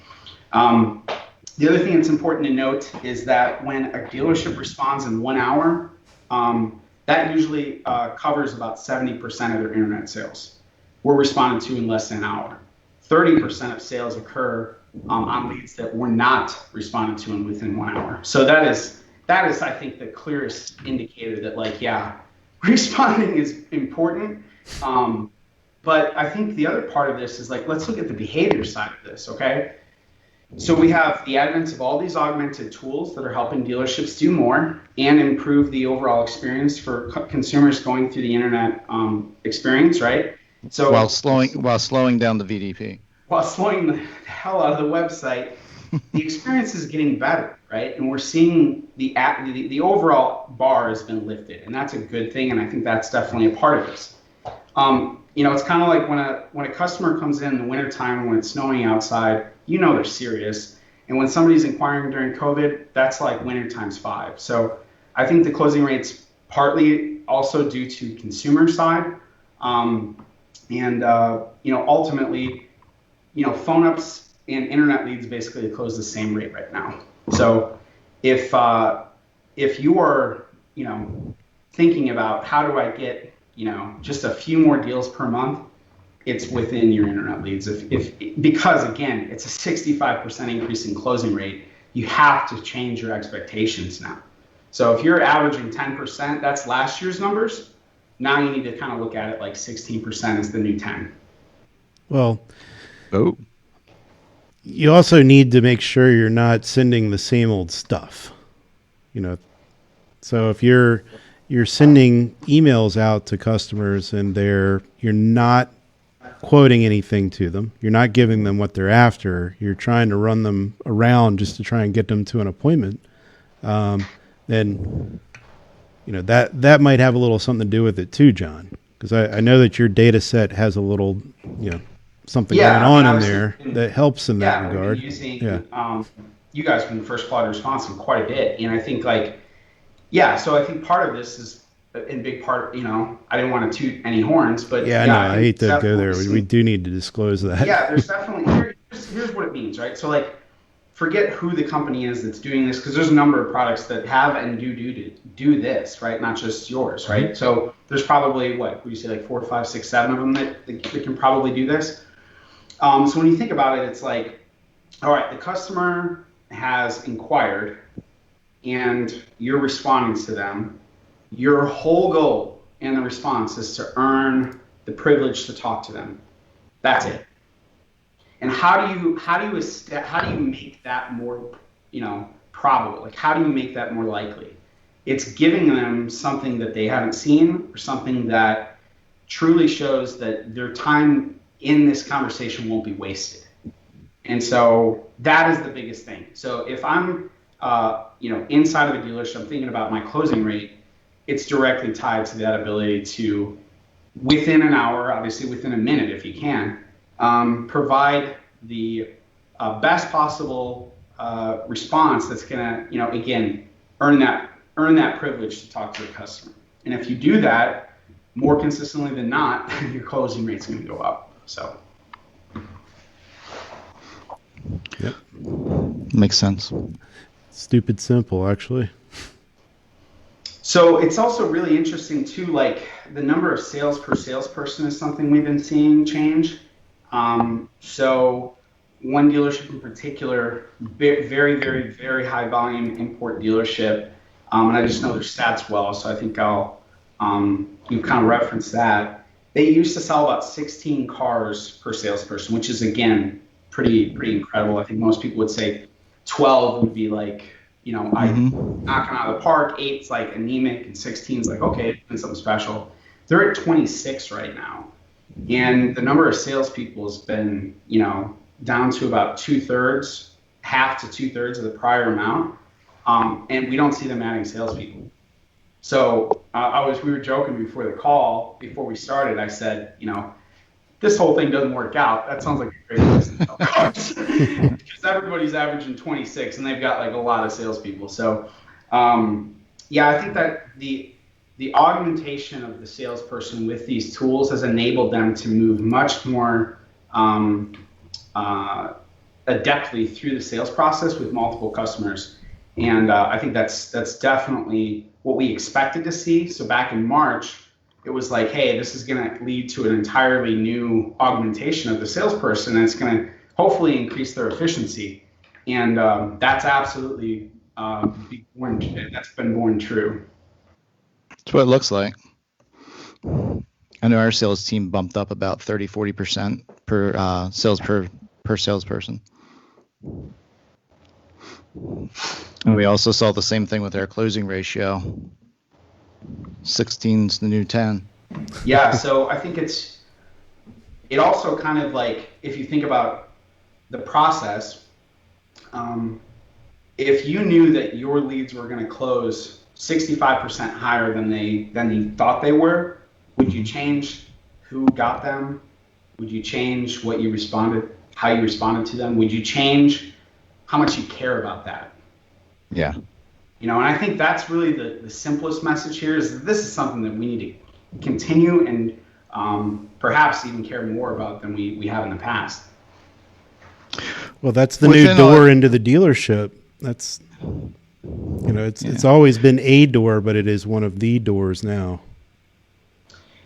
The other thing that's important to note is that when a dealership responds in 1 hour, that usually covers about 70% of their internet sales. We're responded to in less than an hour. 30% of sales occur on leads that were not responded to within 1 hour. So that is, I think, the clearest indicator that, responding is important. But I think the other part of this is let's look at the behavior side of this, okay? So we have the advent of all these augmented tools that are helping dealerships do more and improve the overall experience for consumers going through the internet experience, right? So while slowing down the VDP. While slowing the hell out of the website, the experience is getting better, right? And we're seeing the overall bar has been lifted, and that's a good thing, and I think that's definitely a part of this. It's kind of like when a customer comes in the wintertime when it's snowing outside, they're serious. And when somebody's inquiring during COVID, that's like winter times 5. So I think the closing rate's partly also due to consumer side. Ultimately, phone ups and internet leads basically close the same rate right now. So if you are, thinking about how do I get, just a few more deals per month, it's within your internet leads. Because again, it's a 65% increase in closing rate, you have to change your expectations now. So if you're averaging 10%, that's last year's numbers. Now you need to kind of look at it like 16% is the new 10. Well, you also need to make sure you're not sending the same old stuff. So if you're sending emails out to customers and you're not quoting anything to them, you're not giving them what they're after, you're trying to run them around just to try and get them to an appointment, then that might have a little something to do with it too, John, because I know that your data set has a little something going on in there that helps in that regard. We've been using you guys from the first quality response quite a bit, and I think so I think part of this is in big part, I didn't want to toot any horns, but I hate to go there. We do need to disclose that. Yeah, there's definitely here's what it means, right? So forget who the company is that's doing this, because there's a number of products that have and do this, right? Not just yours, right? Mm-hmm. So there's probably what would you say, 4, 5, 6, 7 of them that can probably do this. So when you think about it, it's all right, the customer has inquired and you're responding to them. Your whole goal in the response is to earn the privilege to talk to them. That's it. And how do you make that more, probable? How do you make that more likely? It's giving them something that they haven't seen, or something that truly shows that their time in this conversation won't be wasted. And so that is the biggest thing. So if I'm, inside of a dealership, I'm thinking about my closing rate, it's directly tied to that ability to, within an hour, obviously within a minute if you can, provide the best possible response that's going to, again, earn that privilege to talk to the customer. And if you do that more consistently than not, your closing rate's going to go up. So. Yep. Makes sense. Stupid simple, actually. So it's also really interesting too, the number of sales per salesperson is something we've been seeing change. So one dealership in particular, very, very, very high volume import dealership, and I just know their stats well, so I think I'll you kind of reference that. They used to sell about 16 cars per salesperson, which is again pretty incredible. I think most people would say 12 would be knocking out of the park. 8's anemic, and 16's okay, it's something special. They're at 26 right now, and the number of salespeople has been down to about 2/3, half to 2/3 of the prior amount, and we don't see them adding salespeople. So we were joking before the call, before we started. I said, this whole thing doesn't work out. That sounds like a great business, because everybody's averaging 26, and they've got a lot of salespeople. So, I think that the augmentation of the salesperson with these tools has enabled them to move much more adeptly through the sales process with multiple customers. And I think that's definitely what we expected to see. So back in March, it was hey, this is going to lead to an entirely new augmentation of the salesperson, and it's going to hopefully increase their efficiency. And that's absolutely that's been born true. That's what it looks like. I know our sales team bumped up about 30-40% per salesperson. And we also saw the same thing with our closing ratio. 16's the new 10. Yeah, so I think it also kind of if you think about the process, if you knew that your leads were going to close 65% higher than you thought they were, would you change who got them? Would you change how you responded to them? Would you change how much you care about that? Yeah. And I think that's really the simplest message here is that this is something that we need to continue and perhaps even care more about than we have in the past. Well, that's the new door into the dealership. That's, it's always been a door, but it is one of the doors now.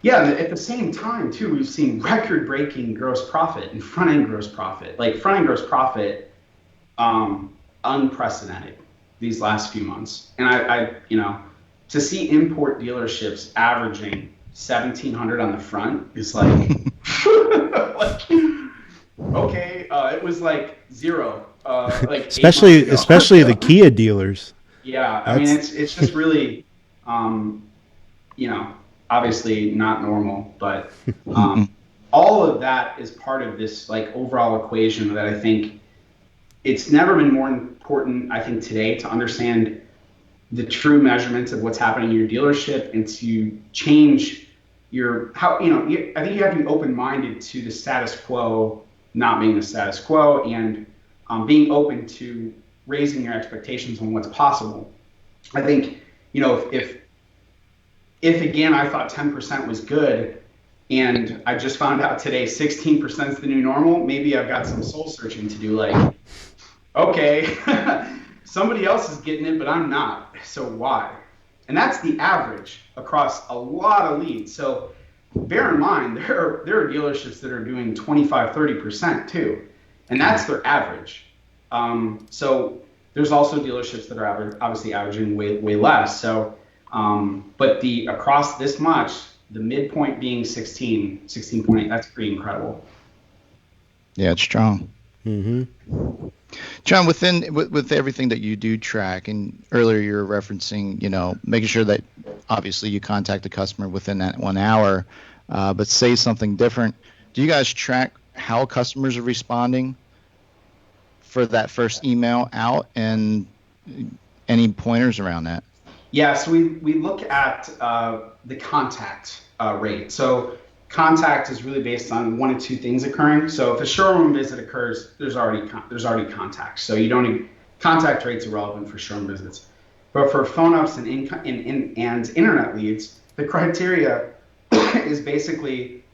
Yeah, at the same time, too, we've seen record-breaking gross profit and front-end gross profit. Like front-end gross profit, unprecedented these last few months. And I to see import dealerships averaging 1,700 on the front is like, okay, it was like zero. Like especially the Kia dealers. Yeah, I mean it's just really, obviously not normal, but all of that is part of this like overall equation that I think it's never been more important, I think, today to understand the true measurements of what's happening in your dealership and to change I think you have to be open-minded to the status quo not being the status quo and being open to raising your expectations on what's possible. I think, if again, I thought 10% was good and I just found out today 16% is the new normal, maybe I've got some soul searching to do. Like, okay, somebody else is getting it, but I'm not. So why? And that's the average across a lot of leads. So bear in mind, there are dealerships that are doing 25, 30% too. And that's their average. So there's also dealerships that are obviously averaging way less. So, but across this much, the midpoint being 16.8, that's pretty incredible. Yeah, it's strong. Mm-hmm. John, with everything that you do track, and earlier you were referencing, making sure that obviously you contact the customer within that 1 hour, but say something different. Do you guys track how customers are responding for that first email out, and any pointers around that? Yeah, so we look at the contact rate. So contact is really based on one of two things occurring. So if a showroom visit occurs, there's already contact. So you don't need, contact rates are relevant for showroom visits. But for phone ups and internet leads, the criteria is basically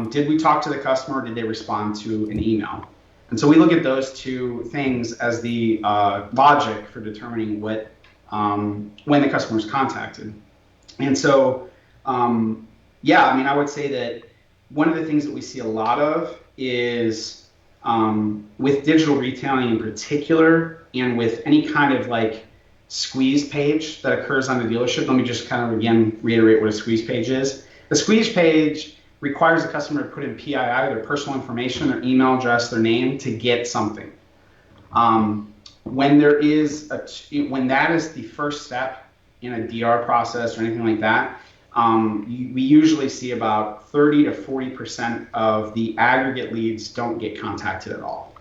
did we talk to the customer or did they respond to an email? And so we look at those two things as the logic for determining when the customer is contacted. And so, I would say that one of the things that we see a lot of is with digital retailing in particular, and with any kind of like squeeze page that occurs on the dealership. Let me just kind of again reiterate what a squeeze page is. The squeeze page requires the customer to put in PII, their personal information, their email address, their name to get something. When that is the first step in a DR process or anything like that, we usually see about 30 to 40% of the aggregate leads don't get contacted at all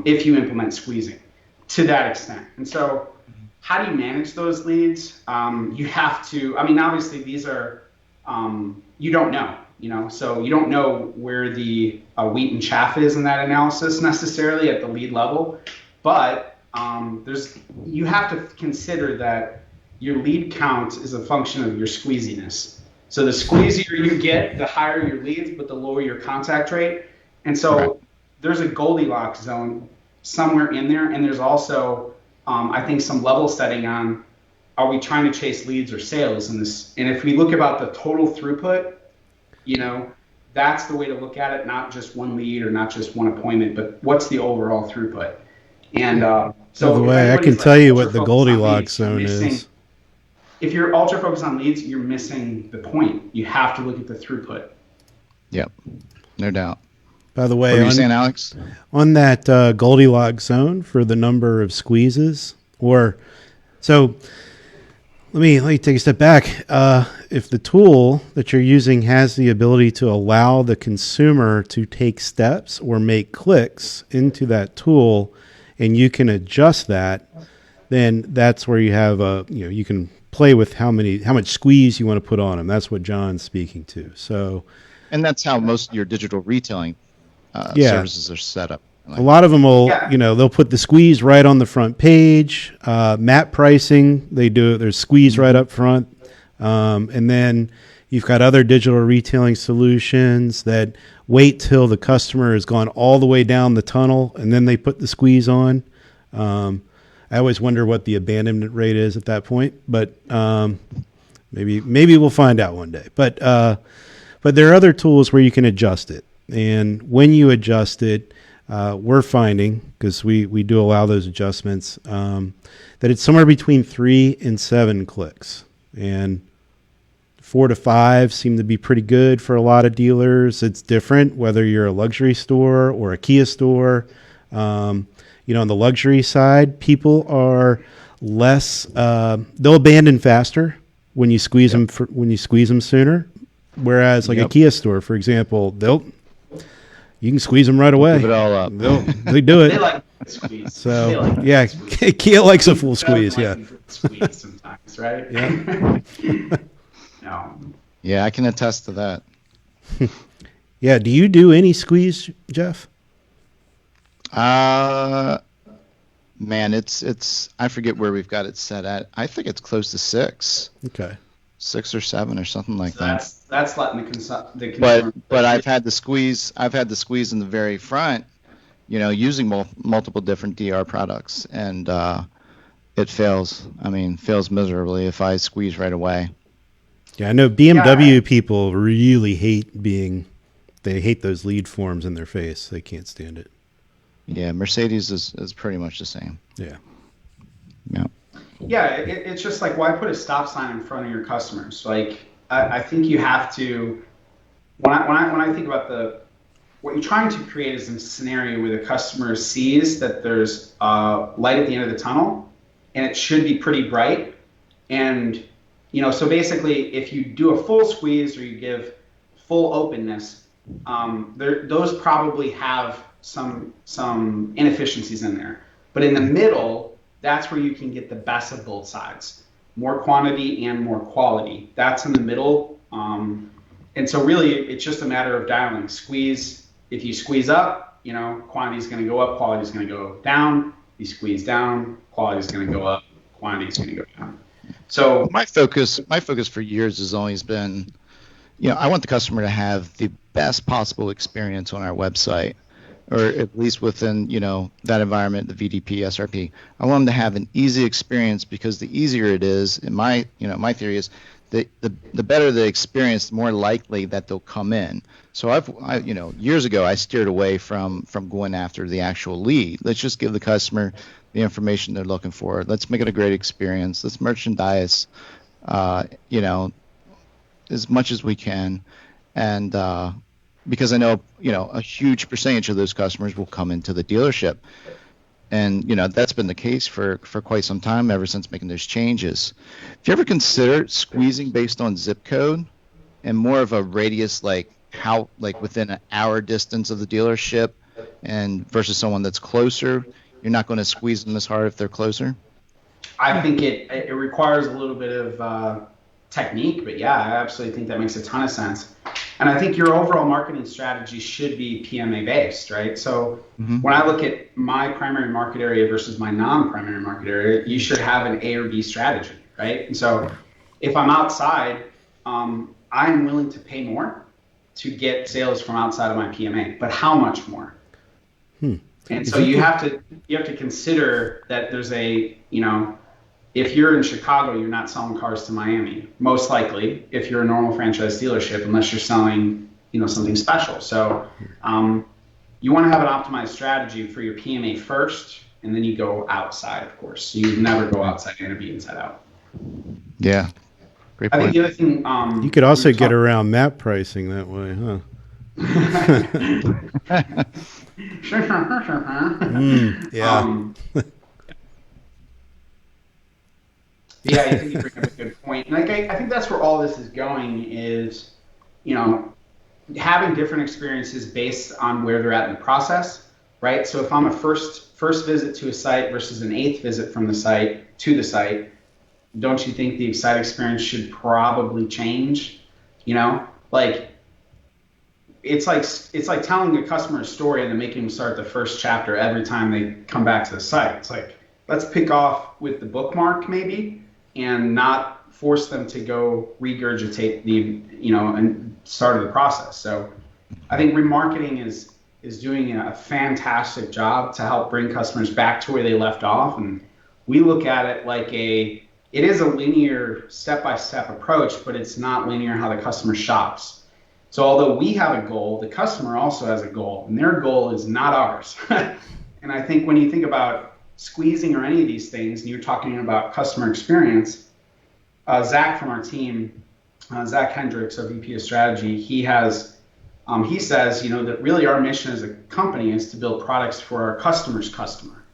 if you implement squeezing to that extent. And so how do you manage those leads? You have to, obviously these are, you don't know, so you don't know where the wheat and chaff is in that analysis necessarily at the lead level. But you have to consider that your lead count is a function of your squeeziness. So the squeezier you get, the higher your leads, but the lower your contact rate. And so there's a Goldilocks zone somewhere in there. And there's also, I think, some level setting on, are we trying to chase leads or sales in this? And if we look about the total throughput, that's the way to look at it, not just one lead or not just one appointment, but what's the overall throughput? And so by the way, I can tell you what the Goldilocks zone is. If you're ultra focused on leads, you're missing the point. You have to look at the throughput. Yep, no doubt. By the way, what were you saying, Alex? On that Goldilocks zone for the number of squeezes, let me take a step back. If the tool that you're using has the ability to allow the consumer to take steps or make clicks into that tool, and you can adjust that, then that's where you have you can play with how much squeeze you want to put on them. That's what John's speaking to. So And that's how most of your digital retailing services are set up. A lot of them will, they'll put the squeeze right on the front page. Map pricing, they do it. There's squeeze right up front. And then you've got other digital retailing solutions that wait till the customer has gone all the way down the tunnel and then they put the squeeze on. I always wonder what the abandonment rate is at that point, but maybe we'll find out one day. But there are other tools where you can adjust it. And when you adjust it, we're finding, because we do allow those adjustments, that it's somewhere between 3 and 7 clicks. And 4 to 5 seem to be pretty good for a lot of dealers. It's different whether you're a luxury store or a Kia store. On the luxury side, people are less. They'll abandon faster when you squeeze them. When you squeeze them sooner, whereas like a Kia store, for example, you can squeeze them right away. Give it all up. They do it. They like a squeeze. So Kia likes a full squeeze. Yeah. Squeeze sometimes, right? Yeah. No. Yeah, I can attest to that. Yeah. Do you do any squeeze, Jeff? Man, it's I forget where we've got it set at. I think it's close to 6. Okay. 6 or 7 or something like that. That's letting the consumer. But I've had the squeeze in the very front, using multiple different DR products, and it fails. I mean, fails miserably if I squeeze right away. Yeah, I know BMW people really they hate those lead forms in their face. They can't stand it. Yeah, Mercedes is pretty much the same. Yeah. Yeah. Yeah, it's just like, why put a stop sign in front of your customers? Like, I think you have to. When I think about what you're trying to create is a scenario where the customer sees that there's light at the end of the tunnel, and it should be pretty bright. And so basically, if you do a full squeeze or you give full openness, those probably have some inefficiencies in there. But in the middle, that's where you can get the best of both sides. More quantity and more quality. That's in the middle. And so really, it's just a matter of dialing. Squeeze, if you squeeze up, quantity is going to go up, quality is going to go down. You squeeze down, quality is going to go up, quantity is going to go down. So my focus for years has always been, I want the customer to have the best possible experience on our website, or at least within, that environment, the VDP, SRP. I want them to have an easy experience, because the easier it is, in my theory is, the better the experience, the more likely that they'll come in. So I years ago, I steered away from going after the actual lead. Let's just give the customer the information they're looking for. Let's make it a great experience. Let's merchandise, as much as we can. And, because I know, a huge percentage of those customers will come into the dealership. And, that's been the case for quite some time, ever since making those changes. Have you ever considered squeezing based on zip code and more of a radius, like within an hour distance of the dealership, and versus someone that's closer? You're not going to squeeze them as hard if they're closer? I think it requires a little bit of technique, but yeah, I absolutely think that makes a ton of sense. And I think your overall marketing strategy should be PMA based, right? So when I look at my primary market area versus my non-primary market area, you should have an A or B strategy, right? And so if I'm outside, I am willing to pay more to get sales from outside of my PMA, but how much more? And so you have to consider that there's if you're in Chicago, you're not selling cars to Miami, most likely, if you're a normal franchise dealership, unless you're selling, something special. So you want to have an optimized strategy for your PMA first, and then you go outside, of course. So you never go outside, you're going to be inside out. Yeah. Great point. I think the other thing... you could also get around map pricing that way, huh? Yeah. Yeah, I think you bring up a good point. And I think that's where all this is going is, having different experiences based on where they're at in the process, right? So if I'm a first visit to a site versus an 8th visit from the site to the site, don't you think the site experience should probably change? it's like telling a customer a story and then making them start the first chapter every time they come back to the site. It's like, let's pick off with the bookmark maybe, and not force them to go regurgitate and start the process. So I think remarketing is doing a fantastic job to help bring customers back to where they left off. And we look at it like it is a linear step-by-step approach, but it's not linear how the customer shops. So although we have a goal, the customer also has a goal, and their goal is not ours. And I think when you think about squeezing or any of these things, and you're talking about customer experience, Zach from our team, Zach Hendricks, our VP of Strategy, he says, that really our mission as a company is to build products for our customer's customer.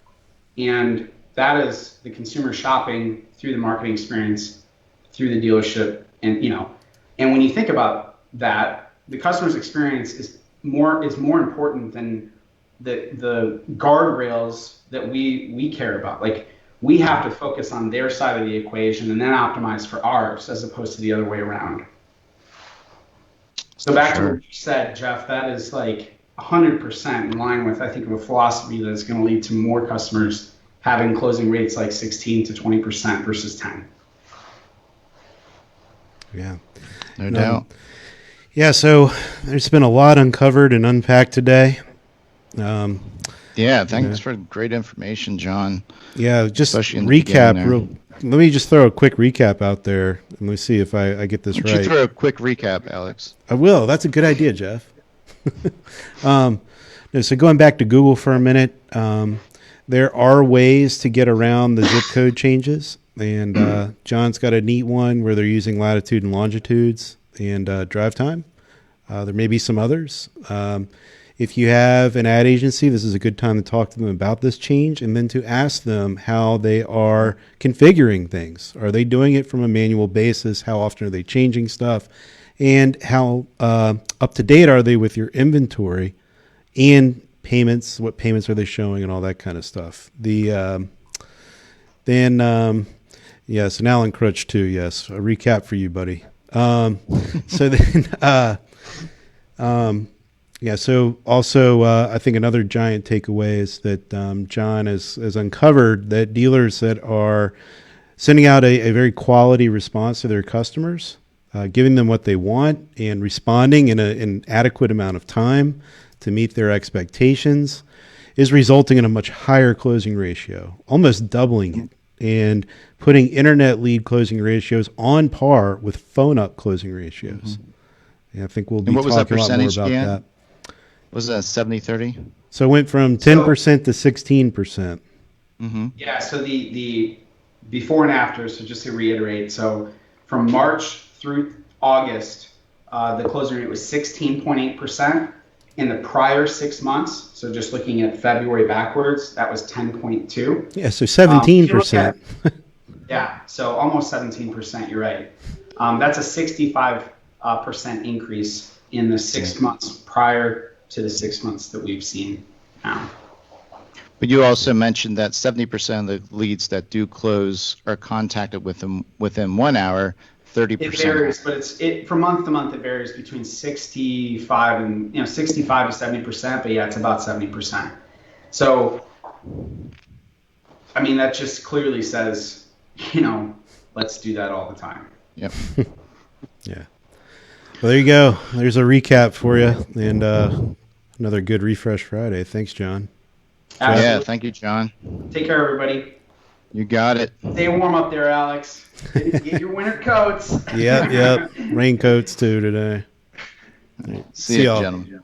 And that is the consumer shopping through the marketing experience, through the dealership. And when you think about that, the customer's experience is more important than the guardrails that we care about. Like, we have to focus on their side of the equation and then optimize for ours, as opposed to the other way around. So back to what you said, Jeff, that is like 100% in line with, I think, a philosophy that is going to lead to more customers having closing rates like 16 to 20% versus 10. Yeah. No doubt. Yeah, so there's been a lot uncovered and unpacked today. Thanks for great information, John. Yeah, just recap. Let me just throw a quick recap out there, and let's see if I get this right. You throw a quick recap, Alex. I will. That's a good idea, Jeff. So going back to Google for a minute, there are ways to get around the zip code changes, and John's got a neat one where they're using latitude and longitudes and drive time. There may be some others. If you have an ad agency, this is a good time to talk to them about this change, and then to ask them how they are configuring things. Are they doing it from a manual basis? How often are they changing stuff? And how up to date are they with your inventory and payments? What payments are they showing, and all that kind of stuff. Yes, and Alan Crutch too. Yes, a recap for you, buddy. So also, I think another giant takeaway is that John has uncovered that dealers that are sending out a very quality response to their customers, giving them what they want, and responding in an adequate amount of time to meet their expectations is resulting in a much higher closing ratio, almost doubling it, and putting internet lead closing ratios on par with phone up closing ratios. And I think we'll be talking a lot more about that. Was that 70-30? So it went from 10% to 16%. Mm-hmm. Yeah, so the before and after, so just to reiterate, so from March through August, the closing rate was 16.8%. In the prior 6 months, so just looking at February backwards, that was 10.2. Yeah, so 17%. Yeah, so almost 17%, you're right. That's a 65% increase in the 6 months prior to the 6 months that we've seen now. But you also mentioned that 70% of the leads that do close are contacted within 1 hour. 30%. It varies, but from month to month it varies between 65 to 70%. But yeah, it's about 70%. So, I mean, that just clearly says, let's do that all the time. Yep. Yeah. Well, there you go. There's a recap for you, and another good Refresh Friday. Thanks, John. Absolutely. Yeah, thank you, John. Take care, everybody. You got it. Stay warm up there, Alex. Get your winter coats. Yep. Raincoats too today. See you, gentlemen.